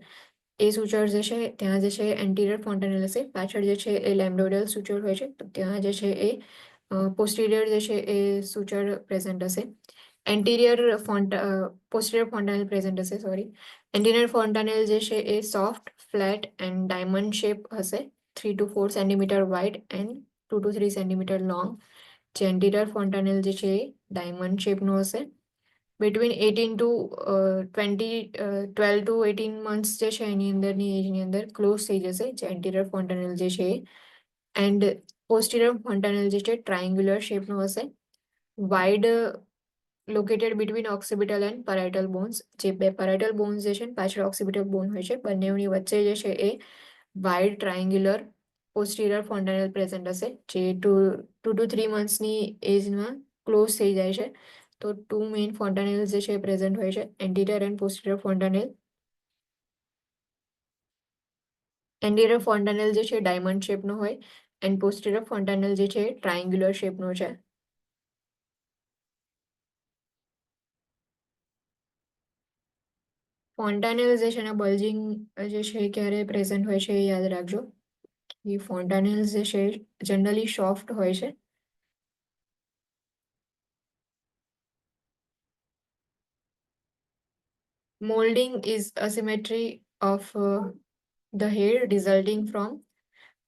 એ sutures જે છે ત્યાં જે છે એન્ટિરિયર ફોન્ટાનેલ હશે. પાછળ જે છે એ લેમ્બોઇડલ suture હોય છે તો ત્યાં જે છે એ પોસ્ટિરિયર જે છે એ suture પ્રેઝન્ટ હશે. પોસ્ટિરિયર ફોન્ટાનેલ પ્રેઝન્ટ હશે સોરી. એન્ટિરિયર ફોન્ટાનેલ જે છે એ soft flat and diamond shape હશે 3 to 4 centimetre wide and 2 to 3 centimetre long. જે એન્ટિરિયર ફોન્ટાનેલ જે છે એ ડાયમંડ શેપનો હશે. બિટવીન 18 to 12 to 18 મંથ્સ જે છે એની અંદરની એજની અંદર ક્લોઝ થઈ જશે જે એન્ટિરિયર ફોન્ટાનેલ જે છે એન્ડ પોસ્ટિરિયર ફોન્ટાનેલ જે છે ટ્રાયંગ્યુલર શેપનો હશે. Wide located between occipital and parietal bones. જે બે પેરાઇટલ બોન્સ જે છે પાછળ ઓક્સિપિટલ બોન હોય છે બંનેની વચ્ચે જે છે એ વાઇડ ટ્રાયંગ્યુલર પોસ્ટિરિયર ફોન્ટાનેલ પ્રેઝન્ટ હશે જે 2 to 3 મંથ્સની એજમાં ક્લોઝ થઈ જાય છે. તો 2 મેઇન ફોન્ટાનેલ્સ જે છે પ્રેઝન્ટ હોય છે anterior and posterior ફોન્ટાનેલ. Anterior fontanelle જે છે ડાયમંડ શેપનો હોય એન્ડ પોસ્ટિરિયર ફોન્ટાનેલ જે છે ટ્રાયંગ્યુલર શેપનો છે. ફોન્ટાનેલ જે છે એના બલ્જિંગ જે છે ક્યારે પ્રેઝન્ટ હોય છે એ યાદ રાખજો. એ ફોન્ટાનેલ્સ જે છે જનરલી સોફ્ટ હોય છે. Molding is asymmetry of the hair resulting from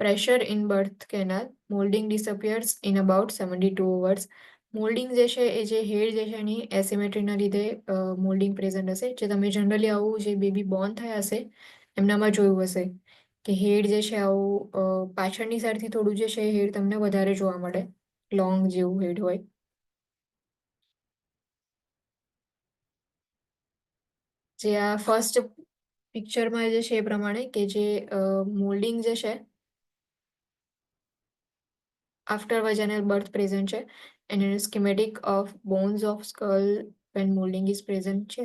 pressure in birth canal. Molding disappears in about 72 hours. Moulding જે છે એ જે હેર જે છે એની એસિમેટ્રીના લીધે મોલ્ડિંગ પ્રેઝન્ટ હશે. જે તમે જનરલી આવું જે બેબી બોર્ન થયા હશે એમનામાં જોયું હશે કે હેડ જે છે આવું પાછળની સાઈડથી થોડું જે છે હેડ તમને વધારે જોવા મળે લોંગ જેવું હેડ હોય. જે આ ફર્સ્ટ પિક્ચરમાં જે છે એ પ્રમાણે કે જે મોલ્ડિંગ જે છે આફ્ટર વજાઇનલ બર્થ પ્રેઝન્ટ છે અને schematic of bones of skull when moulding is present છે.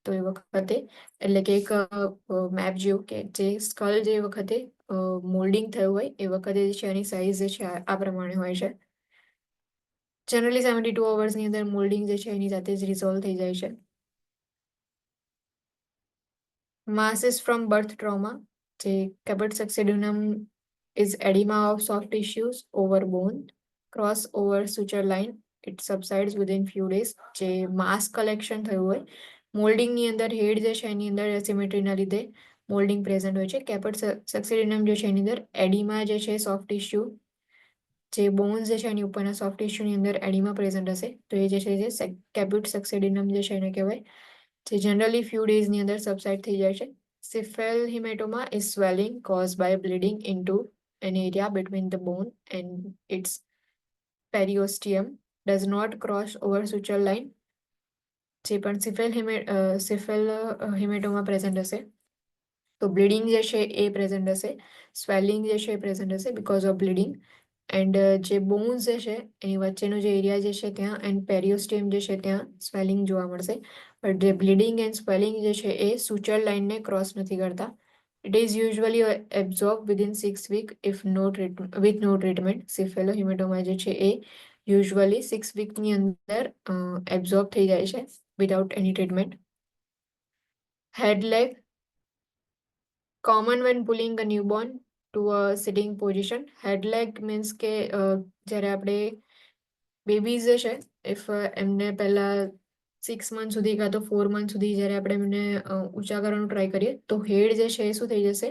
તો એ વખતે એટલે કે એક મેપ જેવું કે જે સ્કલ જે વખતે મોલ્ડિંગ થયું હોય એ વખતે જે છે એની સાઇઝ જે છે આ પ્રમાણે હોય છે. જનરલી 72 અવર્સની અંદર મોલ્ડિંગ જે છે એની જાતે જ રિઝોલ્વ થઈ જાય છે. Masses from birth trauma, જે caput succedaneum is edema of soft tissues over bone, cross over suture line, it subsides within few days. જે માસ કલેક્શન થયું હોય મોલ્ડિંગની અંદર હેડ જે છે એની અંદર એસિમેટ્રીના લીધે મોલ્ડિંગ પ્રેઝન્ટ હોય છે. કેપટ સક્સેડિનમ જે છે એની અંદર એડિમા જે છે સોફ્ટ ટિશ્યુ જે બોન્સ જે છે એની ઉપરના સોફ્ટ ટિશ્યુની અંદર એડિમા પ્રેઝન્ટ હશે તો એ જે છે જે કેપ્યુટ સક્સેડિનમ જે છે એને કહેવાય, જે જનરલી ફ્યુ ડેઝની અંદર સબસાઇડ થઈ જાય છે. Cephalhaematoma is swelling cause by bleeding into an area between the bone and its periosteum, does not cross over suture line. જે પણ સિફેલ હિમેટોમા પ્રેઝન્ટ હશે તો બ્લીડિંગ જે છે એ પ્રેઝન્ટ હશે, સ્વેલિંગ જે છે એ પ્રેઝન્ટ હશે બીકોઝ ઓફ બ્લીડિંગ. એન્ડ જે બોન્સ જે છે એની વચ્ચેનો જે એરિયા જે છે ત્યાં એન્ડ પેરિયોસ્ટિયમ જે છે ત્યાં સ્વેલિંગ જોવા મળશે. બટ જે બ્લીડિંગ એન્ડ સ્વેલિંગ જે છે એ સુચર લાઇનને ક્રોસ નથી કરતા. It is usually absorb within 6 week if no with no treatment. Cephalohaematoma જે છે એ યુઝ્યુઅલી 6 વીકની અંદર એબ્ઝોર્બ થઈ જાય છે without any treatment. Head lag common when pulling a newborn to a sitting position. Head leg means કે જ્યારે આપણે babies જે છે ઇફ એમને પહેલા 6 મંથ સુધી કાં તો 4 મંથ સુધી જ્યારે આપણે એમને ઊંચા કરવાનું ટ્રાય કરીએ તો હેડ જે છે એ શું થઈ જશે,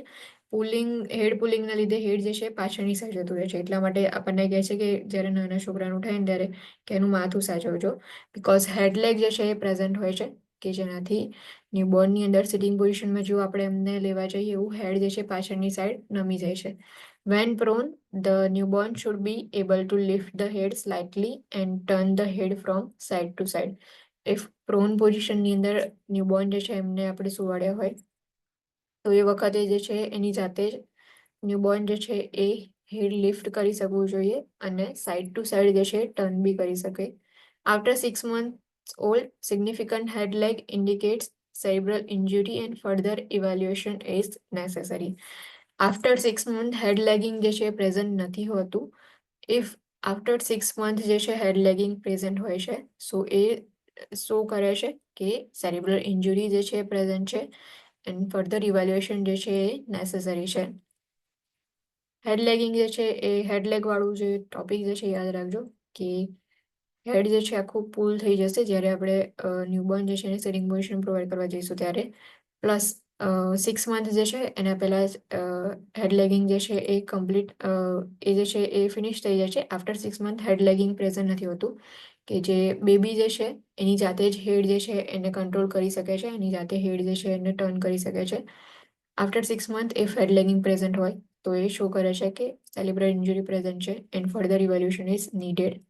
હેડ પુલિંગના લીધે હેડ જે છે પાછળની સાઈડ જતું રહે છે. એટલા માટે આપણને કહે છે કે જ્યારે નાના છોકરાનું થાય ને ત્યારે કે એનું માથું સાચવજો બીકોઝ હેડ લેગ જે છે એ પ્રેઝન્ટ હોય છે કે જેનાથી ન્યૂબોર્નની અંદર સિટિંગ પોઝિશનમાં જો આપણે એમને લેવા જઈએ એવું હેડ જે છે પાછળની સાઈડ નમી જાય છે. When prone, the newborn should be able to lift the head slightly and turn the head from side to side. If prone position ની અંદર ન્યૂબોર્ન જે છે એમને આપણે સુવાડ્યા હોય તો એ વખતે જે છે એની જાતે જ ન્યૂબોર્ન જે છે એ હેડ લિફ્ટ કરી શકવું જોઈએ અને સાઈડ ટુ સાઈડ જે છે ટર્ન બી કરી શકે. After 6 months old, significant head leg indicates cerebral injury and further evaluation is necessary. After 6 month head lagging જે છે પ્રેઝન્ટ નથી હોતું. ઇફ આફ્ટર 6 મંથ જે છે હેડ લેગિંગ પ્રેઝન્ટ હોય છે સો એ શો કરે છે કે સેરિબ્રલ ઇન્જુરી જે છે પ્રેઝન્ટ છે એન્ડ ફર્ધર ઇવેલ્યુએશન જે છે એ નેસેસરી છે. હેડ લેગિંગ જે છે એ હેડ લેગ વાળું જે ટોપિક જે છે યાદ રાખજો કે હેડ જે છે આખું પુલ થઈ જશે જ્યારે આપણે ન્યૂબોર્ન જે છે એને સિટિંગ પોઝિશન પ્રોવાઈડ કરવા જઈશું ત્યારે. પ્લસ 6 મંથ જે છે એના પહેલા હેડ લેગિંગ જે છે એ કમ્પ્લીટ એ જે છે એ ફિનિશ થઈ જાય છે. After 6 month head lagging present નથી હોતું કે જે બેબી જે છે એની જાતે જ હેડ જે છે એને કંટ્રોલ કરી શકે છે, એની જાતે હેડ જે છે એને ટર્ન કરી શકે છે. After 6 month if head lagging present હોય તો એ શો કરે છે કે સેરિબ્રલ ઇન્જુરી પ્રેઝન્ટ છે and further evaluation is needed.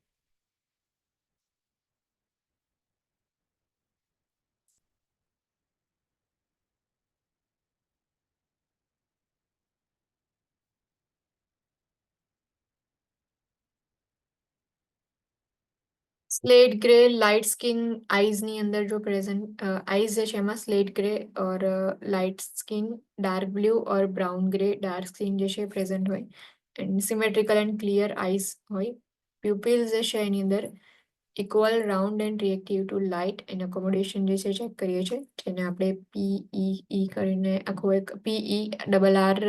Slate grey light skin આઈઝની અંદર જો પ્રેઝન્ટ આઈઝ જે છે એમાં slate grey or light skin dark blue or brown grey dark skin જે છે પ્રેઝન્ટ હોય and symmetrical and clear eyes હોય. પ્યુપિલ્સ જે છે એની અંદર equal round and reactive two light and accommodation જે છે ચેક કરીએ છીએ જેને આપણે PEE કરીને આખું એક PERR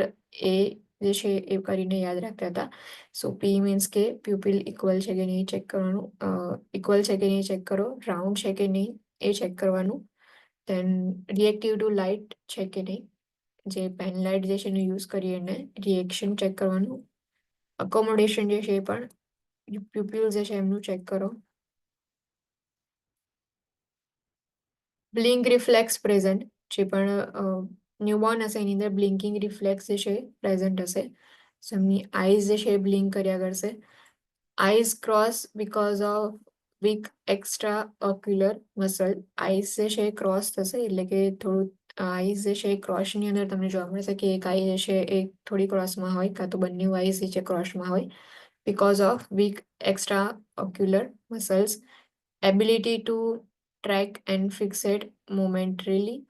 જે છે એ કરીને યાદ રાખતા હતા. સો પી મીન્સ કે પ્યુપિલ ઇક્વલ છે કે નહીં ચેક કરવાનું, ઇક્વલ છે કે નહીં ચેક કરો, રાઉન્ડ છે કે નહીં એ ચેક કરવાનું, દેન રિએક્ટિવ ટુ લાઇટ છે કે નહીં, જે પેન લાઇટ જે છે એનો યુઝ કરીએ એને રિએક્શન ચેક કરવાનું, અકોમોડેશન જે છે એ પણ પ્યુપિલ જે છે એમનું ચેક કરો. બ્લિંક રિફ્લેક્સ પ્રેઝન્ટ, જે પણ ન્યૂબોર્ન હશે એની અંદર બ્લિંકિંગ રિફ્લેક્સ જે છે પ્રેઝન્ટ હશે. સો એમની આઈઝ જે છે એ બ્લિંક કર્યા કરશે. Eyes cross because of weak extra ocular muscle. Eyes જે છે એ ક્રોસ થશે એટલે કે થોડું આઈઝ જે છે એ ક્રોસની અંદર તમને જોવા મળશે કે એક આઈ જે છે એ થોડી ક્રોસમાં હોય કાં તો બંને આઈઝ જે છે ક્રોસમાં હોય. because of weak extraocular muscles, ability to track and fixate momentarily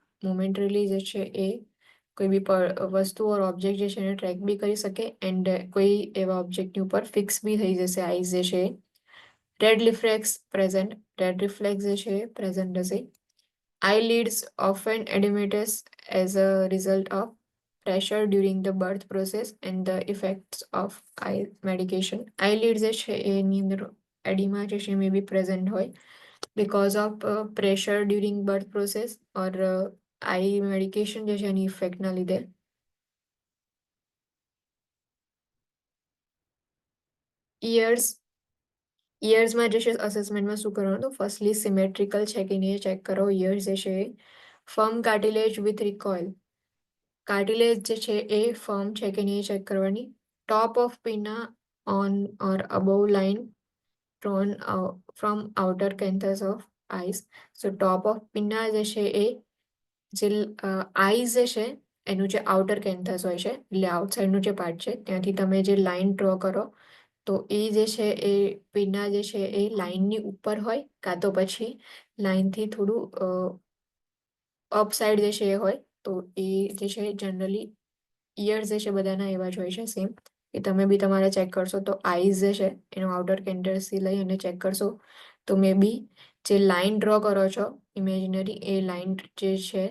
જે છે એ કોઈ બી વસ્તુ ઓર ઓબ્જેક્ટ જે છે એને ટ્રેક બી કરી શકે એન્ડ કોઈ એવા ઓબ્જેક્ટની ઉપર ફિક્સ બી થઈ જશે આઈઝ જે છે રેડ રિફ્લેક્સ જે છે પ્રેઝન્ટ હશે eyelids often edematous as a result of pressure during the birth process and the effects of eye medication. Eyelids જે છે એની અંદર એડિમા જે છે મે બી પ્રેઝન્ટ હોય because of pressure during birth process or eye medication જે છે એની ઇફેક્ટના લીધે. ઇયર્સમાં જે છે અસેસમેન્ટમાં શું કરવાનું તો ફર્સ્ટલી સિમેટ્રિકલ છે કે નહીં ચેક કરો. ઇયર્સ જે છે firm cartilage with recoil, cartilage જે છે એ ફર્મ છે કે નહીં ચેક કરવાની. Top of pinna on or above line drawn from outer canthus of eyes. So top of pinna જે છે એ જે આઈઝ જે છે એનું જે આઉટર કેન્થસ હોય છે એટલે આઉટસાઇડનું જે પાર્ટ છે ત્યાંથી તમે જે લાઇન ડ્રો કરો તો એ જે છે એ પિના જે છે એ લાઇનની ઉપર હોય કાં તો પછી લાઇનથી થોડું અપસાઇડ જે છે એ હોય. તો એ જે છે જનરલી ઇયર્સ જે છે બધાના એવા જ હોય છે સેમ. એ તમે બી તમારે ચેક કરશો તો આઈઝ જે છે એનો આઉટર કેન્થસથી લઈ અને ચેક કરશો તો મે બી જે લાઇન ડ્રો કરો છો ઇમેજિનરી એ લાઇન જે છે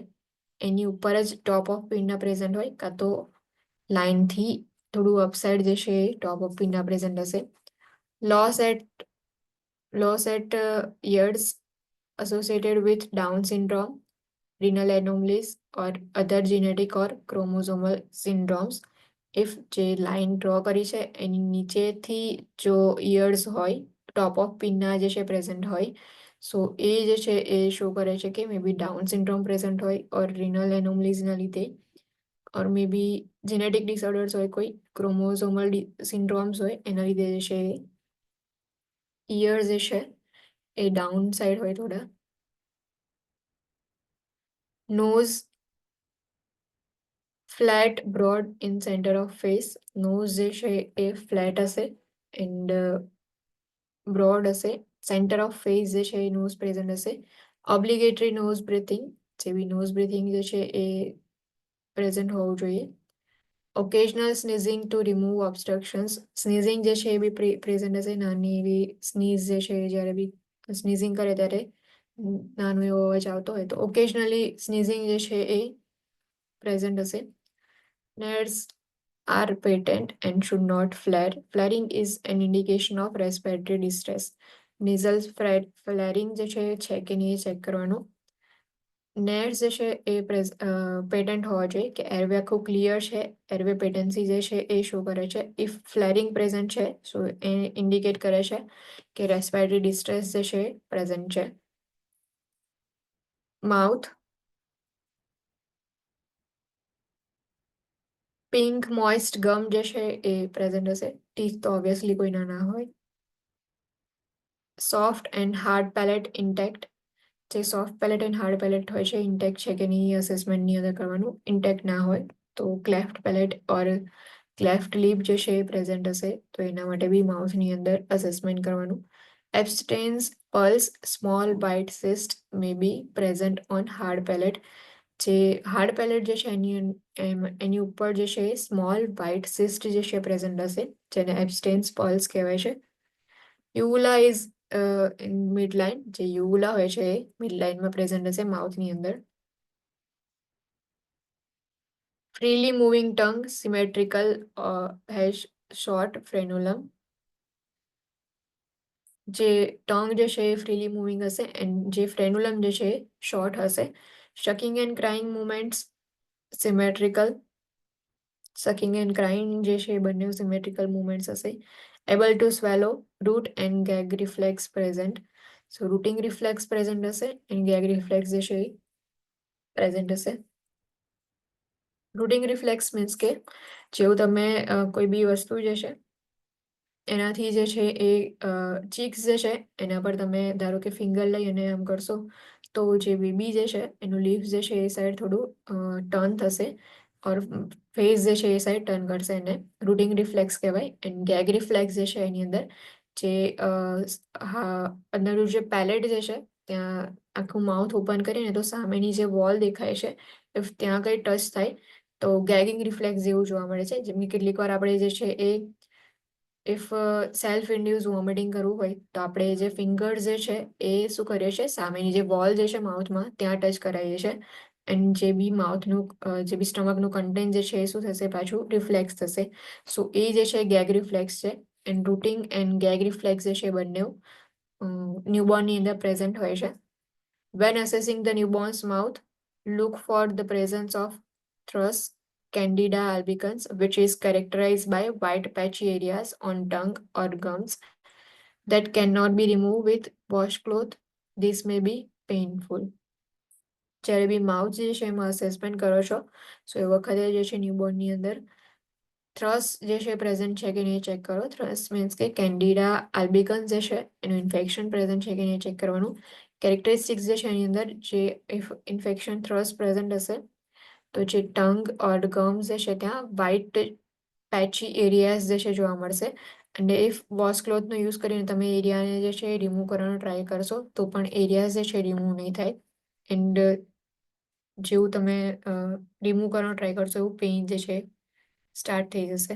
એની ઉપર જ ટોપ ઓફ પિનના પ્રેઝન્ટ હોય કાં તો લાઇનથી થોડું અપસાઇડ જે છે એ ટોપ ઓફ પિનના પ્રેઝન્ટ હશે. Loss eight years associated with Down syndrome, renal anomalies, or other genetic or chromosomal syndromes. If જે લાઇન ડ્રો કરી છે એની નીચેથી જો ઇયર્સ હોય ટોપ ઓફ પિનના જે છે પ્રેઝન્ટ હોય સો એ જે છે એ શો કરે છે કે મે બી ડાઉન સિન્ડ્રોમ પ્રેઝન્ટ હોય ઓર રિનલ એનોમલીઝના લીધે ઓર મે બી જેનેટિક ડિસઓર્ડર્સ હોય કોઈ ક્રોમોઝોમલ સિન્ડ્રોમ્સ હોય એના લીધે જે છે ઇયર્સ જે છે એ ડાઉન સાઈડ હોય થોડા. Nose flat broad in centre of face, nose જે છે એ ફ્લેટ હશે એન્ડ બ્રોડ હશે. સેન્ટર ઓફ ફેસ જે છે એ નોઝ પ્રેઝન્ટ હશે. ઓબ્લિગેટરી નોઝ બ્રીથિંગ, જે બી નોઝ બ્રીથિંગ જે છે એ પ્રેઝન્ટ હોવું જોઈએ. ઓકેઝનલ સ્નીઝિંગ ટુ રિમૂવ ઓબ્સ્ટ્રક્શન્સ, સ્નીઝિંગ જે છે એ બી પ્રેઝન્ટ હશે. નાની એવી સ્નીઝ જે છે જ્યારે બી સ્નીઝિંગ કરે ત્યારે નાનો એવો અવાજ આવતો હોય તો ઓકેઝનલી સ્નીઝિંગ જે છે એ પ્રેઝન્ટ હશે. Nares are patent and should not flare. Flaring is an indication of respiratory distress. Nasal flaring જે છે કે નહીં ચેક કરવાનું. નેર્સ જે છે એ પેટન્ટ હોવા જોઈએ કે એરવે આખું ક્લિયર છે, એરવે પેટન્સી જે છે એ શો કરે છે. ઇફ ફ્લેરિંગ પ્રેઝન્ટ છે સો એ ઇન્ડિકેટ કરે છે કે રેસ્પિરેટરી ડિસ્ટ્રેસ જે છે પ્રેઝન્ટ છે. માઉથ પિંક મોઇસ્ટ ગમ જે છે એ પ્રેઝન્ટ હશે. ટીથ તો ઓબ્વિયસલી કોઈના ના હોય. Soft and hard palate intact, જે soft palate and hard palate હોય છે ઇન્ટેક્ટ છે કે નહીં અસેસમેન્ટની અંદર કરવાનું. ઇન્ટેક્ટ ના હોય તો ક્લેફ્ટ પેલેટ ઓર ક્લેફ્ટ લિપ જે છે એ પ્રેઝન્ટ હશે તો એના માટે બી માઉથની અંદર અસેસમેન્ટ કરવાનું. Epstein pearls small white cyst may be present on hard palate, જે હાર્ડ પેલેટ જે છે એની ઉપર જે છે સ્મોલ બાઇટ સિસ્ટ જે છે પ્રેઝન્ટ હશે જેને એબ્સ્ટેન્સ પલ્સ કહેવાય છે. યુવુલા ઇઝ ઇન મિડ લાઇન, જે યુવુલા હોય છે એ મિડ લાઇનમાં પ્રેઝન્ટ હશે માઉથની અંદર. Freely moving tongue symmetrical has short frenulum, જે ટંગ જે છે એ ફ્રીલી મૂવિંગ હશે એન્ડ જે ફ્રેન્યુલમ જે છે શોર્ટ હશે. Sucking and crying movements symmetrical, sucking and crying જે છે એ બંને સિમેટ્રિકલ મુવમેન્ટ્સ હશે. Able to swallow root and gag reflex present, so rooting reflex present હશે એન્ડ ગેગ રિફ્લેક્સ જે છે એ પ્રેઝન્ટ હશે. રૂટિંગ રિફ્લેક્સ મીન્સ કે જેવું તમે કોઈ બી વસ્તુ જે છે એનાથી જે છે એ ચીક્સ જે છે એના પર તમે ધારો કે ફિંગર લઈ અને આમ કરશો તો જે બેબી જે છે એનું લીવ્સ જે છે એ સાઈડ થોડું ટર્ન થશે ઓર ફેસ જે છે એ સાઈડ ટર્ન કરશે એને રૂટિંગ રિફ્લેક્સ કહેવાય. એન્ડ ગેગ રિફ્લેક્સ જે છે એની અંદર જે અંદરનું જે પેલેટ જે છે ત્યાં આખું માઉથ ઓપન કરીને તો સામેની જે વોલ દેખાય છે ઇફ ત્યાં કંઈ ટચ થાય તો ગેગિંગ રિફ્લેક્સ જેવું જોવા મળે છે. જેમ કે કેટલીક વાર આપણે જે છે એ ઇફ સેલ્ફ ઇન્ડ્યુસ વોમિટિંગ કરવું હોય તો આપણે જે ફિંગર્સ જે છે એ શું કરીએ છીએ સામેની જે વોલ જે છે માઉથમાં ત્યાં ટચ કરાવીએ છીએ. એન્ડ જે બી માઉથનું જે બી સ્ટમકનું કન્ટેન્ટ જે છે એ શું થશે પાછું રિફ્લેક્સ થશે. સો એ જે છે ગેગ રિફ્લેક્સ છે. And routing and gag reflex જે છે બંને ન્યૂબોર્નની અંદર પ્રેઝન્ટ હોય છે. When assessing the newborn's mouth, look for the presence of thrush candida albicans, which is characterized by white patchy areas on tongue or gums that cannot be removed with washcloth. This may be painful. જ્યારે બી mouth જે છે એમાં assessment કરો છો સો એ વખતે જે છે ન્યૂબોર્નની અંદર થ્રસ જે છે પ્રેઝન્ટ છે કે નહીં ચેક કરો. થ્રસ મીન્સ કે કેન્ડિડા આલ્બિકન્સ જે છે એનું ઇન્ફેક્શન પ્રેઝન્ટ છે કે નહીં ચેક કરવાનું. કેરેક્ટરિસ્ટિક્સ જે છે એની અંદર જે ઇન્ફેક્શન થ્રસ પ્રેઝન્ટ હશે તો જે ટંગ ઓર ગમ્સ જે છે ત્યાં વ્હાઇટ પેચી એરિયાઝ જે છે જોવા મળશે. અને ઇફ વોશક્લોથનો યુઝ કરીને તમે એરિયાને જે છે રિમૂવ કરવાનો ટ્રાય કરશો તો પણ એરિયાઝ જે છે રિમૂવ નહીં થાય. એન્ડ જેવું તમે રિમૂવ કરવાનો ટ્રાય કરશો એવું પેઇન જે છે સ્ટાર્ટ થઈ જશે.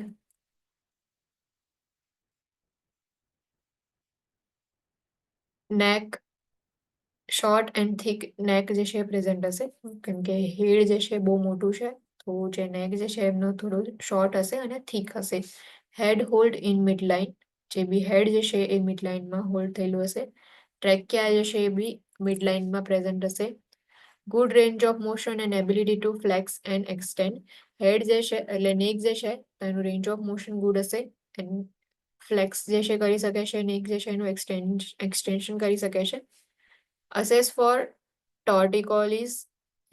નેક શોર્ટ એન્ડ થીક નેક જે છે પ્રેઝન્ટ હશે કેમ કે હેડ જે છે બહુ મોટું છે તો જે નેક જે છે એમનો થોડો શોર્ટ હશે અને થીક હશે. હેડ હોલ્ડ ઇન મિડ લાઇન, જે બી હેડ જે છે એ મિડ લાઇનમાં હોલ્ડ થયેલું હશે. ટ્રેકિયા જે છે એ બી મિડ લાઇનમાં પ્રેઝન્ટ હશે. Good range of motion and ability to flex and extend. Head જે છે એટલે નેક જે છે એનું રેન્જ ઓફ મોશન ગુડ હશે એન્ડ ફ્લેક્સ જે છે કરી શકે છે. નેક જે છે એનું એક્સટેન્શન કરી શકે છે. Assess for torticollis,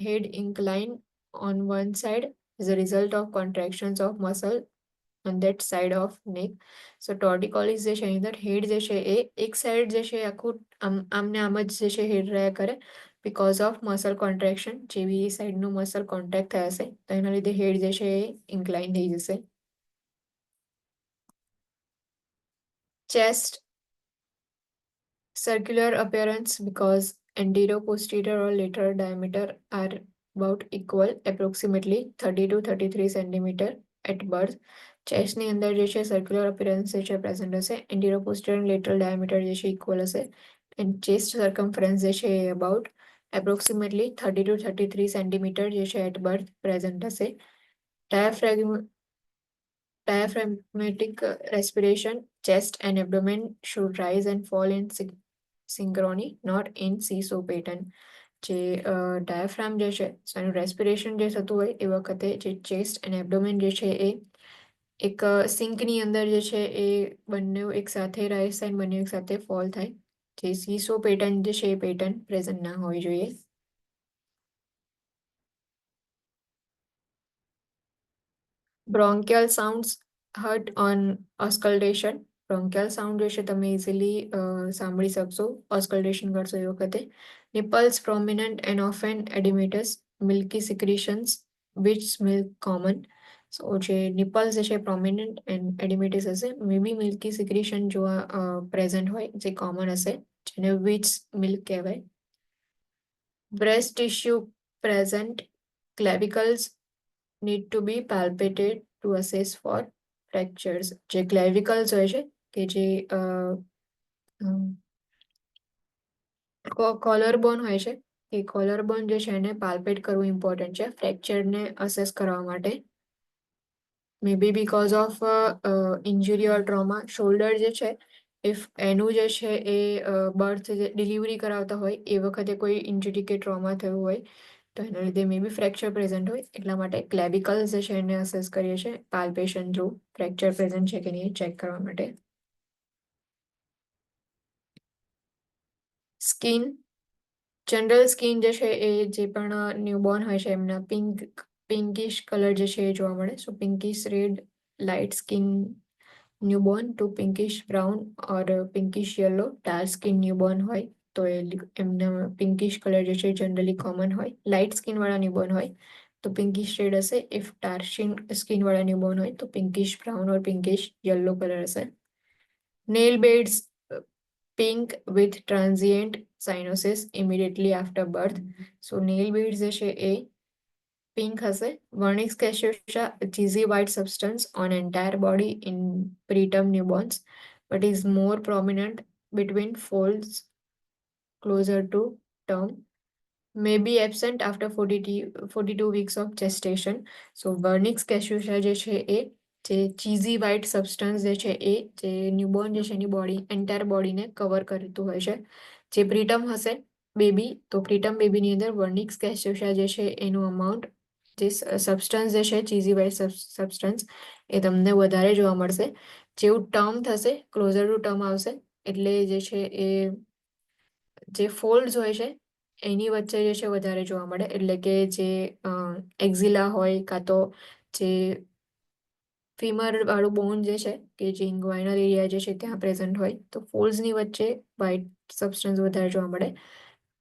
head incline on one side as a result of contractions of muscle on that side of neck. So torticollis જે છે એની અંદર હેડ જે છે એ એક સાઈડ જે છે આખું આમને આમ જ જે છે હેડ રહ્યા કરે બિકોઝ ઓફ મસલ કોન્ટ્રેક્શન. જેવી સાઈડનું મસલ કોન્ટ્રેક્ટ થયા હશે તો એના લીધે હેડ જે છે એ ઇન્ક્લાઇન થઈ જશે. Chest circular appearance because anterior-posterior or lateral diameter are about equal, approximately 30 to 33 centimeter at birth. ચેસ્ટની અંદર જે છે સર્ક્યુલર અપિયરન્સ જે છે પ્રેઝન્ટ હશે. એન્ટિરો પોસ્ટિયર અને લેટરલ ડાયામીટર જે છે ઇક્વલ હશે. એન્ડ ચેસ્ટ સર્કમફરન્સ જે છે એ અબાઉટ એપ્રોક્સિમેટલી 30 to 33 સેન્ટીમીટર જે છે એટ બર્થ પ્રેઝન્ટ હશે. Diaphragmatic respiration, chest and abdomen should rise and fall in synchrony, not in seesaw pattern. જે ડાયાફ્રામ જે છે એનું રેસ્પિરેશન જે થતું હોય એ વખતે જે ચેસ્ટ અને એબ્ડોમેન જે છે એ એક સિંકની અંદર જે છે એ બંને એક સાથે રાઈઝ થાય બંને એક સાથે ફોલ થાય. જે સીસો પેટર્ન જે છે એ પેટર્ન પ્રેઝન્ટ ના હોવી જોઈએ. Bronchial sounds heard on auscultation. Bronchial sound જે છે તમે ઇઝીલી સાંભળી શકશો auscultation કરશો એ વખતે. Nipples prominent and often edematous, milky secretions which smell common. સો જે નિપલ્સ જે છે પ્રોમિનન્ટ એન્ડ એડિમેટિસ હશે મે બી મિલ્કી સિક્રેશન જોવા પ્રેઝન્ટ હોય જે કોમન હશે જેને વિચ મિલ્ક કહેવાય. Breast tissue present, clavicles need to be palpated to assess for fractures. જે ક્લેવિકલ્સ હોય છે કે જે કોલર બોન હોય છે એ કોલર બોન જે છે એને પાલ્પેટ કરવું ઇમ્પોર્ટન્ટ છે ફ્રેક્ચરને અસેસ કરવા માટે. May be because of injury or trauma. Shoulder જે છે ઇફ એનું જે છે એ બર્થ ડિલિવરી કરાવતા હોય એ વખતે કોઈ ઇન્જુરી કે ટ્રોમા થયું હોય તો એના લીધે મે બી ફ્રેક્ચર પ્રેઝન્ટ હોય. એટલા માટે ક્લેવિકલ્સ જે છે એને અસેસ કરીએ છીએ પાલ્પેશન થ્રુ ફ્રેક્ચર પ્રેઝન્ટ છે કે નહીં ચેક કરવા માટે. સ્કિન જનરલ સ્કિન જે છે એ જે પણ ન્યૂબોર્ન હોય છે એમના પિંકિશ કલર જે છે એ જોવા મળે. So pinkish red light skin newborn to pinkish brown or pinkish yellow dark skin newborn હોય તો એમના પિંકિશ કલર જે છે જનરલી કોમન હોય. લાઇટ સ્કિન વાળા ન્યૂબોર્ન હોય તો પિંકિશ શેડ હશે. ઇફ ડાર્ક સ્કિન વાળા ન્યૂબોર્ન હોય તો pinkish brown or pinkish yellow colour હશે. Nail beds pink with transient cyanosis immediately after birth. So nail beads જે છે એ pink હશે. Vernix caseosa, a cheesy white substance on entire body in preterm newborns, but is more prominent between folds closer to term. May be absent after 42 weeks of gestation. So Vernix caseosa જે છે એ જે cheesy white substance જે છે એ જે newborn જે છે એની body entire બોડીને cover કરતું હોય છે. જે પ્રીટમ હશે બેબી, તો પ્રીટમ બેબીની અંદર વર્નિક્સ કેસ્યોશા જે છે એનું અમાઉન્ટ, જે સબસ્ટન્સ જે છે ચીઝી વ્હાઇટ સબસ્ટન્સ, એ તમને વધારે જોવા મળશે. જેવું ટર્મ થશે, ક્લોઝર ટુ ટર્મ આવશે, એટલે જે છે એ જે ફોલ્ડ્સ હોય છે એની વચ્ચે જે છે વધારે જોવા મળે. એટલે કે જે એક્ઝિલા હોય કાં તો જે ફીમર વાળું બોન જે છે કે જે ઇન્ગ્વાઇનલ એરિયા જે છે ત્યાં પ્રેઝન્ટ હોય, તો ફોલ્ડ્સની વચ્ચે વ્હાઇટ સબસ્ટન્સ વધારે જોવા મળે.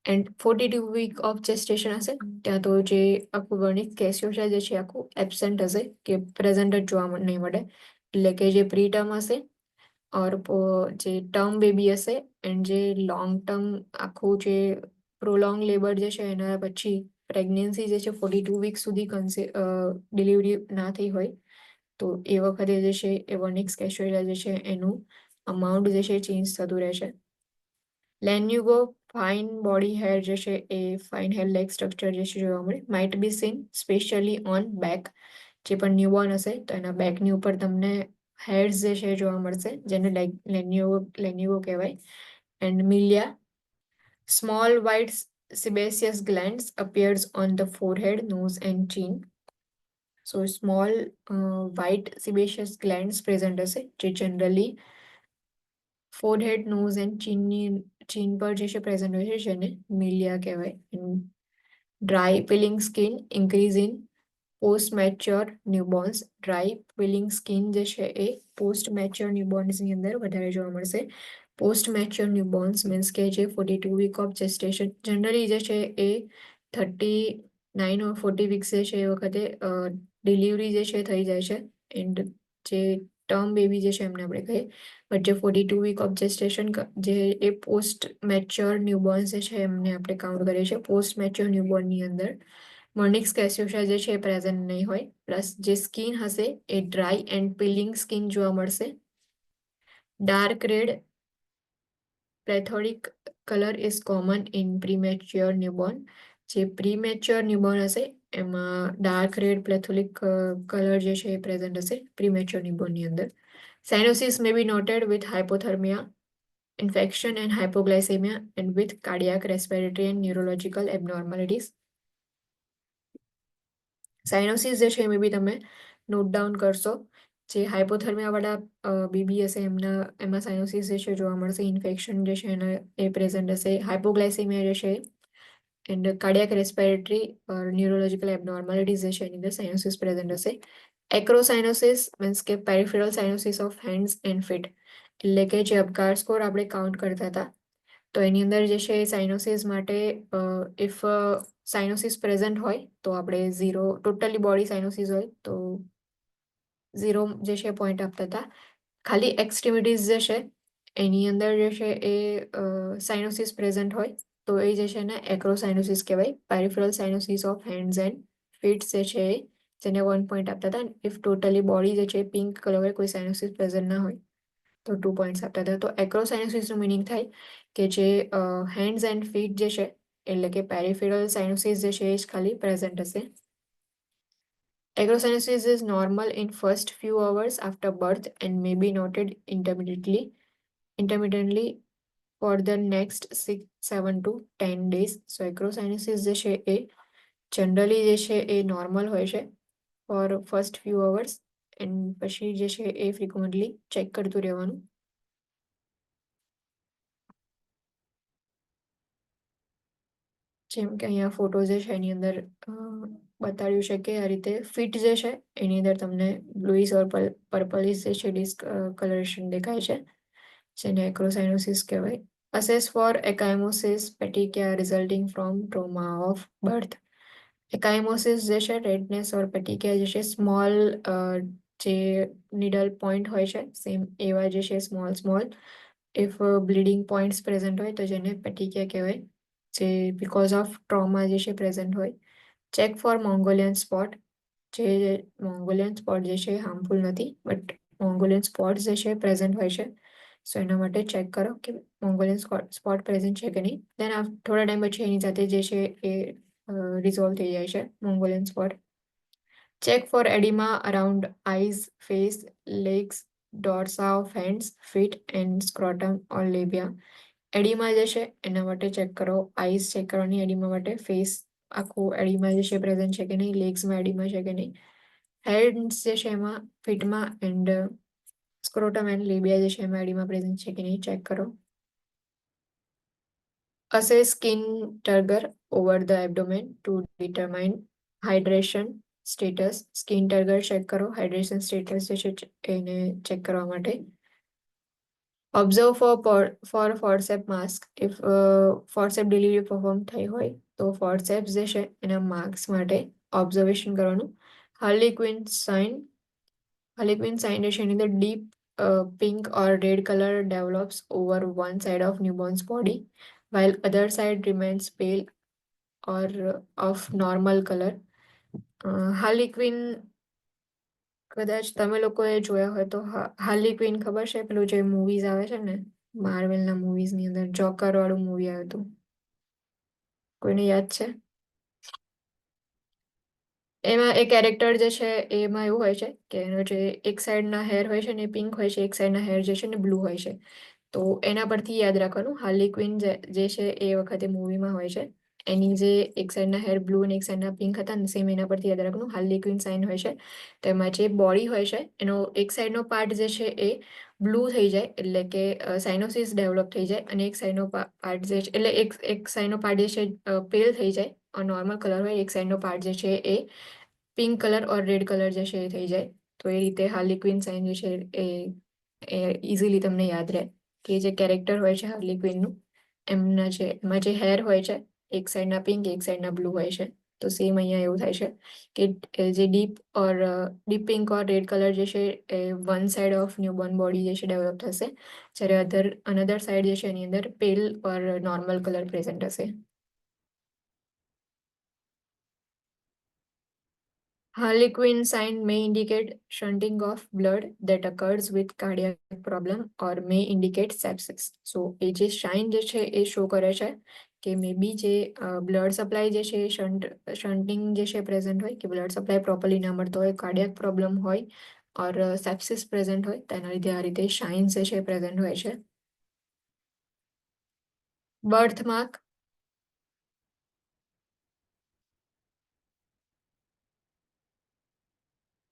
એન્ડ 42 વીક ઓફ જેસ્ટેશન હશે ત્યાં તો જે આખું વર્નિક કેસ્યોશા જે છે આખું એબસેન્ટ હશે, કે પ્રેઝન્ટ જ જોવા નહીં મળે. એટલે કે જે પ્રી ટર્મ હશે ઓર જે ટર્મ બેબી હશે એન્ડ જે લોંગ ટર્મ આખું જે પ્રોલોંગ લેબર જે છે એના પછી પ્રેગ્નન્સી જે છે 42 વીક સુધી ડિલિવરી ના થઈ હોય, તો એ વખતે જે છે એ વર્નિક્સ કેસ્યોશા જે છે એનું અમાઉન્ટ જે છે ચેન્જ થતું રહેશે. લેન્યુગો ફાઇન બોડી હેર જે છે એ ફાઇન હેર લેગ સ્ટ્રક્ચર જે છે જોવા મળે. Might be scene specially on back. જે પણ ન્યૂબોર્ન હશે તો એના બેકની ઉપર તમને હેર્સ જે છે જોવા મળશે, જેને લેન્યુગો કહેવાય. And Millia small white sebaceous glands appears on the forehead, nose and chin. So small white sebaceous glands present હશે, જે generally forehead, nose and chin પર જે છે present હોય છે, જેને મિલિયા કહેવાય. Dry peeling skin increase in postmature newborns. Dry peeling skin જે છે એ પોસ્ટ મેચ્યોર ન્યૂબોર્ન્સની અંદર વધારે જોવા મળશે. પોસ્ટ મેચ્યોર ન્યૂબોર્ન્સ મીન્સ કે જે 42 વીક ઓફ જેસ્ટેશન, જનરલી જે છે એ 39 ઓર 40 વીક્સ જે છે એ વખતે ડિલિવરી જે છે થઈ જાય છે. એન્ડ જે ટર્મ બેબી જે છે એમને આપણે કહીએ, બટ જે 42 વીક ઓફ જેસ્ટેશન જે એ પોસ્ટ મેચ્યોર ન્યૂબોર્ન્સ જે છે એમને આપણે કાઉન્ટ કરીએ છીએ. પોસ્ટ મેચ્યોર ન્યૂબોર્નની અંદર વર્નિક્સ કેસ્યોશા જે છે એ પ્રેઝન્ટ નહીં હોય. પ્લસ જે સ્કિન હશે એ ડ્રાય એન્ડ પીલિંગ સ્કિન જોવા મળશે. Dark red plethoric colour is common in premature newborn. જે પ્રીમેચ્યોર ન્યૂબોર્ન હશે એમાં ડાર્ક રેડ પ્લેથોરિક કલર જે છે એ પ્રેઝન્ટ હશે પ્રીમેચ્યોર ન્યૂબોર્નની અંદર. Cyanosis may be noted with hypothermia, infection and hypoglycemia, and with cardiac, respiratory and neurological abnormalities. સાયનોસિસ જે છે એ બી તમે નોટ ડાઉન કરશો. જે હાઇપોથર્મિયા વાળા બેબી હશે એમાં સાયનોસિસ જે છે જોવા મળશે. ઇન્ફેક્શન જે છે એના એ પ્રેઝન્ટ હશે. હાઇપોગ્લાયસેમિયા જે છે and cardiac respiratory neurological abnormalities જે છે એની અંદર સાયનોસિસ પ્રેઝન્ટ હશે. એક્રોસાયનોસિસ મીન્સ કે peripheral cyanosis of hands and feet. એટલે કે જે અબગાર સ્કોર આપણે કાઉન્ટ કરતા હતા, તો એની અંદર જે છે સાયનોસિસ માટે ઇફ સાયનોસિસ પ્રેઝન્ટ હોય તો આપણે 0, ટોટલી બોડી સાયનોસિસ હોય તો 0 જે છે પોઈન્ટ આપતા હતા. ખાલી એક્સ્ટ્રીમિટીઝ જે છે એની અંદર જે છે એ સાયનોસિસ પ્રેઝન્ટ હોય તો એ જે છે ને એક્રોસાયનોસિસ કહેવાય. Peripheral cyanosis of hands and feet જે છે જેને 1 પોઈન્ટ આપતા હતા. ઇફ ટોટલી બોડી જે છે પિંક કલર હોય, કોઈ સાયનોસિસ પ્રેઝન્ટ ના હોય તો 2 પોઈન્ટ્સ આપતા હતા. તો એક્રોસાયનોસિસનું મિનિંગ થાય કે જે હેન્ડ્સ એન્ડ ફીટ જે છે એટલે કે પેરિફેરલ સાયનોસિસ જે છે એ જ ખાલી પ્રેઝન્ટ હશે. Acrocyanosis is normal in first few hours after birth and may be noted intermittently for the next 6, 7 to 10 days. So acrocyanosis જે છે એ જનરલી જે છે એ નોર્મલ હોય છે for first few hours and પછી જે છે એ ફ્રિકવન્ટલી ચેક કરતું રહેવાનું. જેમ કે અહીંયા ફોટો જે છે એની અંદર બતાડ્યું છે કે આ રીતે ફિટ જે છે એની અંદર તમને બ્લુઇશ ઓર પર્પલિશ જે છે ડિસ્કલરેશન દેખાય છે, જેને એક્રોસાયનોસિસ કહેવાય. Assess for ecchymosis petechiae resulting from trauma of birth. Ecchymosis જે છે, રેડનેસ ઓર પેટિકિયા જે છે, સ્મોલ જે નીડલ પોઈન્ટ હોય છે સેમ એવા જે છે small if bleeding points present હોય તો જેને પેટિકિયા કહેવાય, જે બીકોઝ ઓફ ટ્રોમા જે છે પ્રેઝન્ટ હોય. ચેક ફોર મોંગોલિયન સ્પોટ, જે મોંગોલિયન સ્પોટ જે છે હાર્મફુલ નથી, બટ મોંગોલિયન સ્પોટ જે છે પ્રેઝન્ટ હોય છે. સો એના માટે ચેક કરો કે મોંગોલિયન સ્પોટ પ્રેઝન્ટ છે કે નહીં. દેન થોડા ટાઈમ પછી એની સાથે જે છે એ રિઝોલ્વ થઈ જાય છે Mongolian spot. Check for oedema around eyes, face, legs, dorsa of hands, feet and scrotum or labia. Oedema જે છે એના માટે ચેક કરો, આઈઝ ચેક કરવાની એડિમા માટે, ફેસ આખું એડિમા જે છે પ્રેઝન્ટ છે કે નહીં, લેગ્સમાં એડિમા છે કે નહીં, હેન્ડ્સ જે છે એમાં, ફીટમાં એન્ડ સ્ક્રોટમ એન્ડ લેબિયા જે છે એમાં એડિમા પ્રેઝન્ટ છે કે નહીં ચેક કરો. Assess skin turgor over the abdomen to determine hydration status. Skin turgor check કરો, હાઇડ્રેશન સ્ટેટસ જે છે એને ચેક કરવા માટે. Observe for forceps marks. If forceps delivery perform થઈ હોય તો ફોર્સેપ્સ જે છે એના માર્ક્સ માટે ઓબ્ઝર્વેશન કરવાનું. હાર્લિક્વિન સાઇન. હાર્લિક્વિન સાઇન જે છે એની અંદર deep pink or red color develops over one side of newborn's body, while other side remains pale or of normal color. હાર્લિક્વિન કદાચ તમે લોકોએ જોયા હોય તો હાર્લિક્વિન ખબર છે, પેલું જે મૂવીઝ આવે છે ને માર્વેલના મૂવીઝની અંદર જોકર વાળું મૂવી આવ્યું હતું, કોઈને યાદ છે? એમાં એ કેરેક્ટર જે છે એમાં એવું હોય છે કે એનો જે એક સાઈડના હેર હોય છે ને પિંક હોય છે, એક સાઈડના હેર જે છે ને બ્લુ હોય છે. તો એના પરથી યાદ રાખવાનું, હાર્લી જે છે એ વખતે મૂવીમાં હોય છે, એની જે એક સાઈડના હેર બ્લુ અને એક સાઈડના પિંક હતા ને સેમ એના પરથી યાદ રાખવાનું હાર્લી સાઇન હોય છે. તો એમાં જે બોડી હોય છે એનો એક સાઈડનો પાર્ટ જે છે એ બ્લુ થઈ જાય, એટલે કે સાઇનોસિસ ડેવલપ થઈ જાય, અને એક સાઈડનો પાર્ટ જે છે એટલે એક સાઈડનો પાર્ટ જે છે પેલ થઈ જાય, નોર્મલ કલર હોય, એક સાઈડનો પાર્ટ જે છે એ પિંક કલર ઓર રેડ કલર જે છે એ થઈ જાય. તો એ રીતે હાર્લી સાઇન જે છે એ ઇઝીલી તમને યાદ રહે કે જે કેરેક્ટર હોય છે હાર્લી એમાં જે હેર હોય છે એક સાઈડના પિંક એક સાઈડના બ્લુ હોય છે. તો સેમ અહીંયા એવું થાય છે કે જે deep pink or red colour જે છે એ one side of newborn body જે છે ડેવલપ થશે, જ્યારે અનધર સાઈડ જે છે એની અંદર પેલ ઓર નોર્મલ કલર પ્રેઝન્ટ હશે. Harlequin sign may indicate shunting of blood that occurs with cardiac problem or may indicate sepsis. So એ જે શાઇન જે છે એ શો કરે છે કે મે બી જે બ્લડ સપ્લાય જે છે શન્ટિંગ જે છે પ્રેઝન્ટ હોય, કે બ્લડ સપ્લાય પ્રોપરલી ના મળતો હોય, કાર્ડિયાક પ્રોબ્લેમ હોય ઓર સેપ્સિસ પ્રેઝન્ટ હોય, તેના લીધે આ રીતે શાઇન જે છે પ્રેઝન્ટ હોય છે. Birth mark.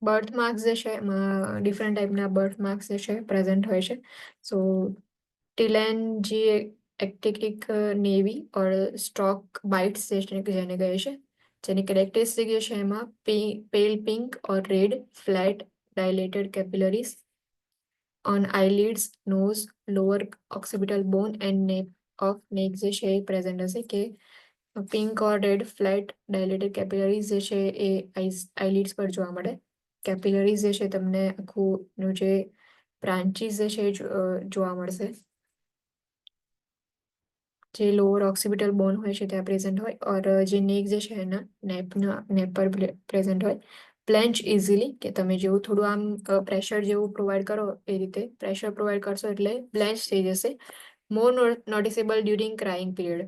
બર્થ માર્ક્સ જે છે એમાં ડિફરન્ટ ટાઈપના બર્થ માર્ક્સ જે છે પ્રેઝન્ટ હોય છે. So telangiectatic naevi or stork bites જેને કહે છે, જેની કેરેક્ટરિસ્ટિક જે છે એમાં pale pink or red flat dilated capillaries on eyelids, nose, lower occipital bone and neck જે છે એ પ્રેઝન્ટ હશે, કે pink or red flat dilated capillaries જે છે એ આઈલિડ્સ પર જોવા મળે. કેપિલરીઝ જે છે તમને આખું જે બ્રાન્ચીસ જે છે જોવા મળશે, જે લોઅર ઓક્સિપિટલ બોન હોય છે ત્યાં પ્રેઝન્ટ હોય, ઓર જે નેક જે છે એના નેપ પર પ્રેઝન્ટ હોય. પ્લેન્ચ ઇઝીલી, કે તમે જેવું થોડું આમ પ્રેશર જેવું પ્રોવાઈડ કરો એ રીતે પ્રેશર પ્રોવાઈડ કરશો એટલે પ્લેન્ચ થઈ જશે. મોર નોટિસેબલ ડ્યુરિંગ ક્રાઇંગ પીરિયડ,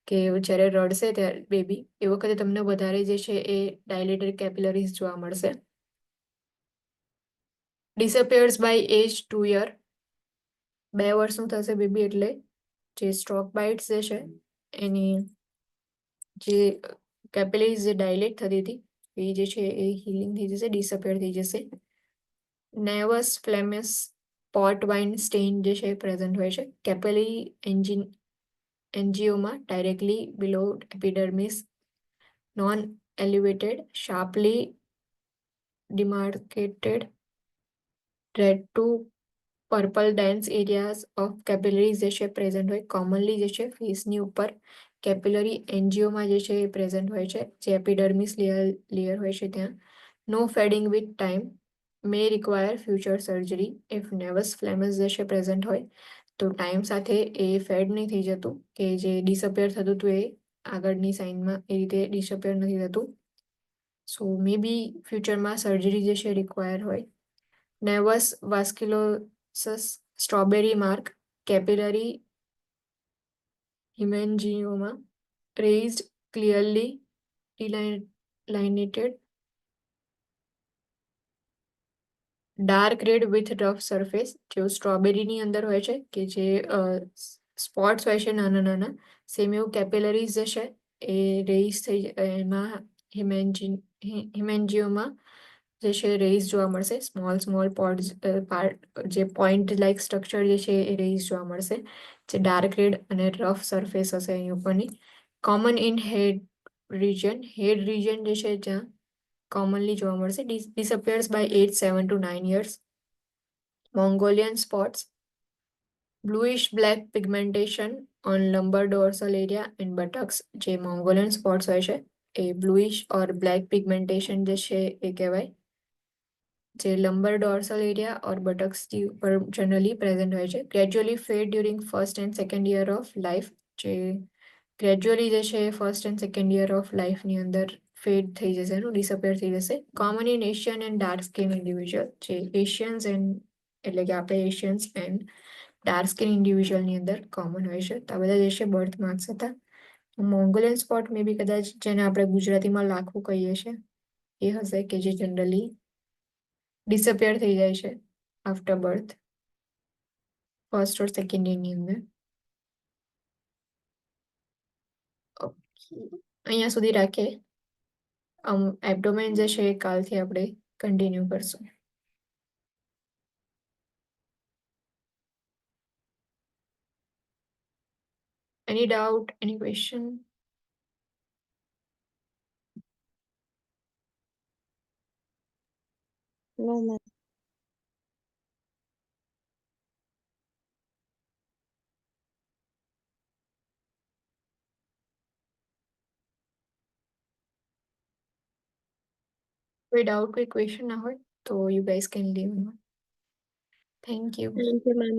કે જ્યારે રડશે ત્યારે બેબી એ વખતે તમને વધારે જે છે એ ડાયલેટેડ કેપિલરીઝ જોવા મળશે. ડિસઅપિયર્સ બાય એજ 2 year, 2 વર્ષનું થશે બેબી એટલે જે સ્ટ્રોક બાઇટ્સ જે છે એની જે કેપિલરીઝ જે ડાયલેટ થતી હતી એ જે છે એ હીલિંગ થઈ જશે, ડિસઅપિયર થઈ જશે. Naevus flammeus port wine stain જે છે પ્રેઝન્ટ હોય છે. Capillary angioma directly below epidermis, non elevated, sharply demarcated red to purple dense areas of capillaries જે છે પ્રેઝન્ટ હોય, કોમનલી જે છે ફેસની ઉપર કેપિલરી એન્જિયોમાં જે છે એ પ્રેઝન્ટ હોય છે, જે એપિડર્મિસ લેયર હોય છે ત્યાં. No fading with time, may require future surgery if naevus flammeus જે છે પ્રેઝન્ટ હોય તો ટાઈમ સાથે એ ફેડ નહીં થઈ જતું, કે જે ડિસઅપિયર થતું હતું એ આગળની સાઇનમાં એ રીતે ડિસઅપિયર નથી થતું. સો મે બી ફ્યુચરમાં સર્જરી જે છે રિક્વાયર હોય. Nevus vasculosus, strawberry mark, capillary hemangioma, raised clearly delineated dark red with rough surface, જેવું સ્ટ્રોબેરીની અંદર હોય છે કે જે સ્પોટ્સ હોય છે નાના નાના, સેમ એવું કેપિલરીઝ જે છે એ રેઇઝ થઈ એમાં હિમેન્જીઓમાં જે છે રેઇઝ જોવા મળશે. સ્મોલ પોડ્સ જે પોઈન્ટ લાઇક સ્ટ્રક્ચર જે છે એ રેઇઝ જોવા મળશે, જે ડાર્ક રેડ અને રફ સરફેસ હશે અહીં ઉપરની. કોમન ઇન હેડ રિજન જે છે જ્યાં કોમનલી જોવા મળશે. Disappears by age 7 to 9 years. Mongolian spots, bluish black pigmentation on lumbar dorsal area and buttocks. જે મોંગોલિયન સ્પોટ્સ હોય છે એ બ્લુઇશ ઓર બ્લેક પિગમેન્ટેશન જે છે એ કહેવાય, જે lumbar dorsal area or buttocks ઉપર જનરલી પ્રેઝન્ટ હોય છે. Gradually fade during first and second year of life, જે ગ્રેજ્યુઅલી જે છે first and second year of લાઈફની અંદર ફેડ થઈ જશે, એનું ડિસઅપિયર થઈ જશે. Common in Asian and dark skin individual, જે એશિયન્સ એન્ડ એટલે કે આપણે એશિયન્સ એન્ડ ડાર્ક સ્કિન ઇન્ડિવિજ્યુઅલની અંદર કોમન હોય છે. તો આ બધા જે છે બર્થ માર્ક્સ હતા. મોંગોલિયન સ્પોટ મે બી કદાચ જેને આપણે ગુજરાતીમાં લાખું કહીએ છીએ એ હશે, કે જે જનરલી ડિસઅપિયર થઈ જાય છે આફ્ટર બર્થ, ફર્સ્ટ ઓર સેકન્ડ યરની અંદર. ઓકે, અહીંયા સુધી રાખીએ. એબડોમેન જે છે એ કાલથી આપણે કન્ટિન્યુ કરશું. એની doubt, any question? No, ma'am. કોઈ ડાઉટ, કોઈ ક્વેશ્ચન ના હોય તો you guys can live. Thank you. Thank you, ma'am.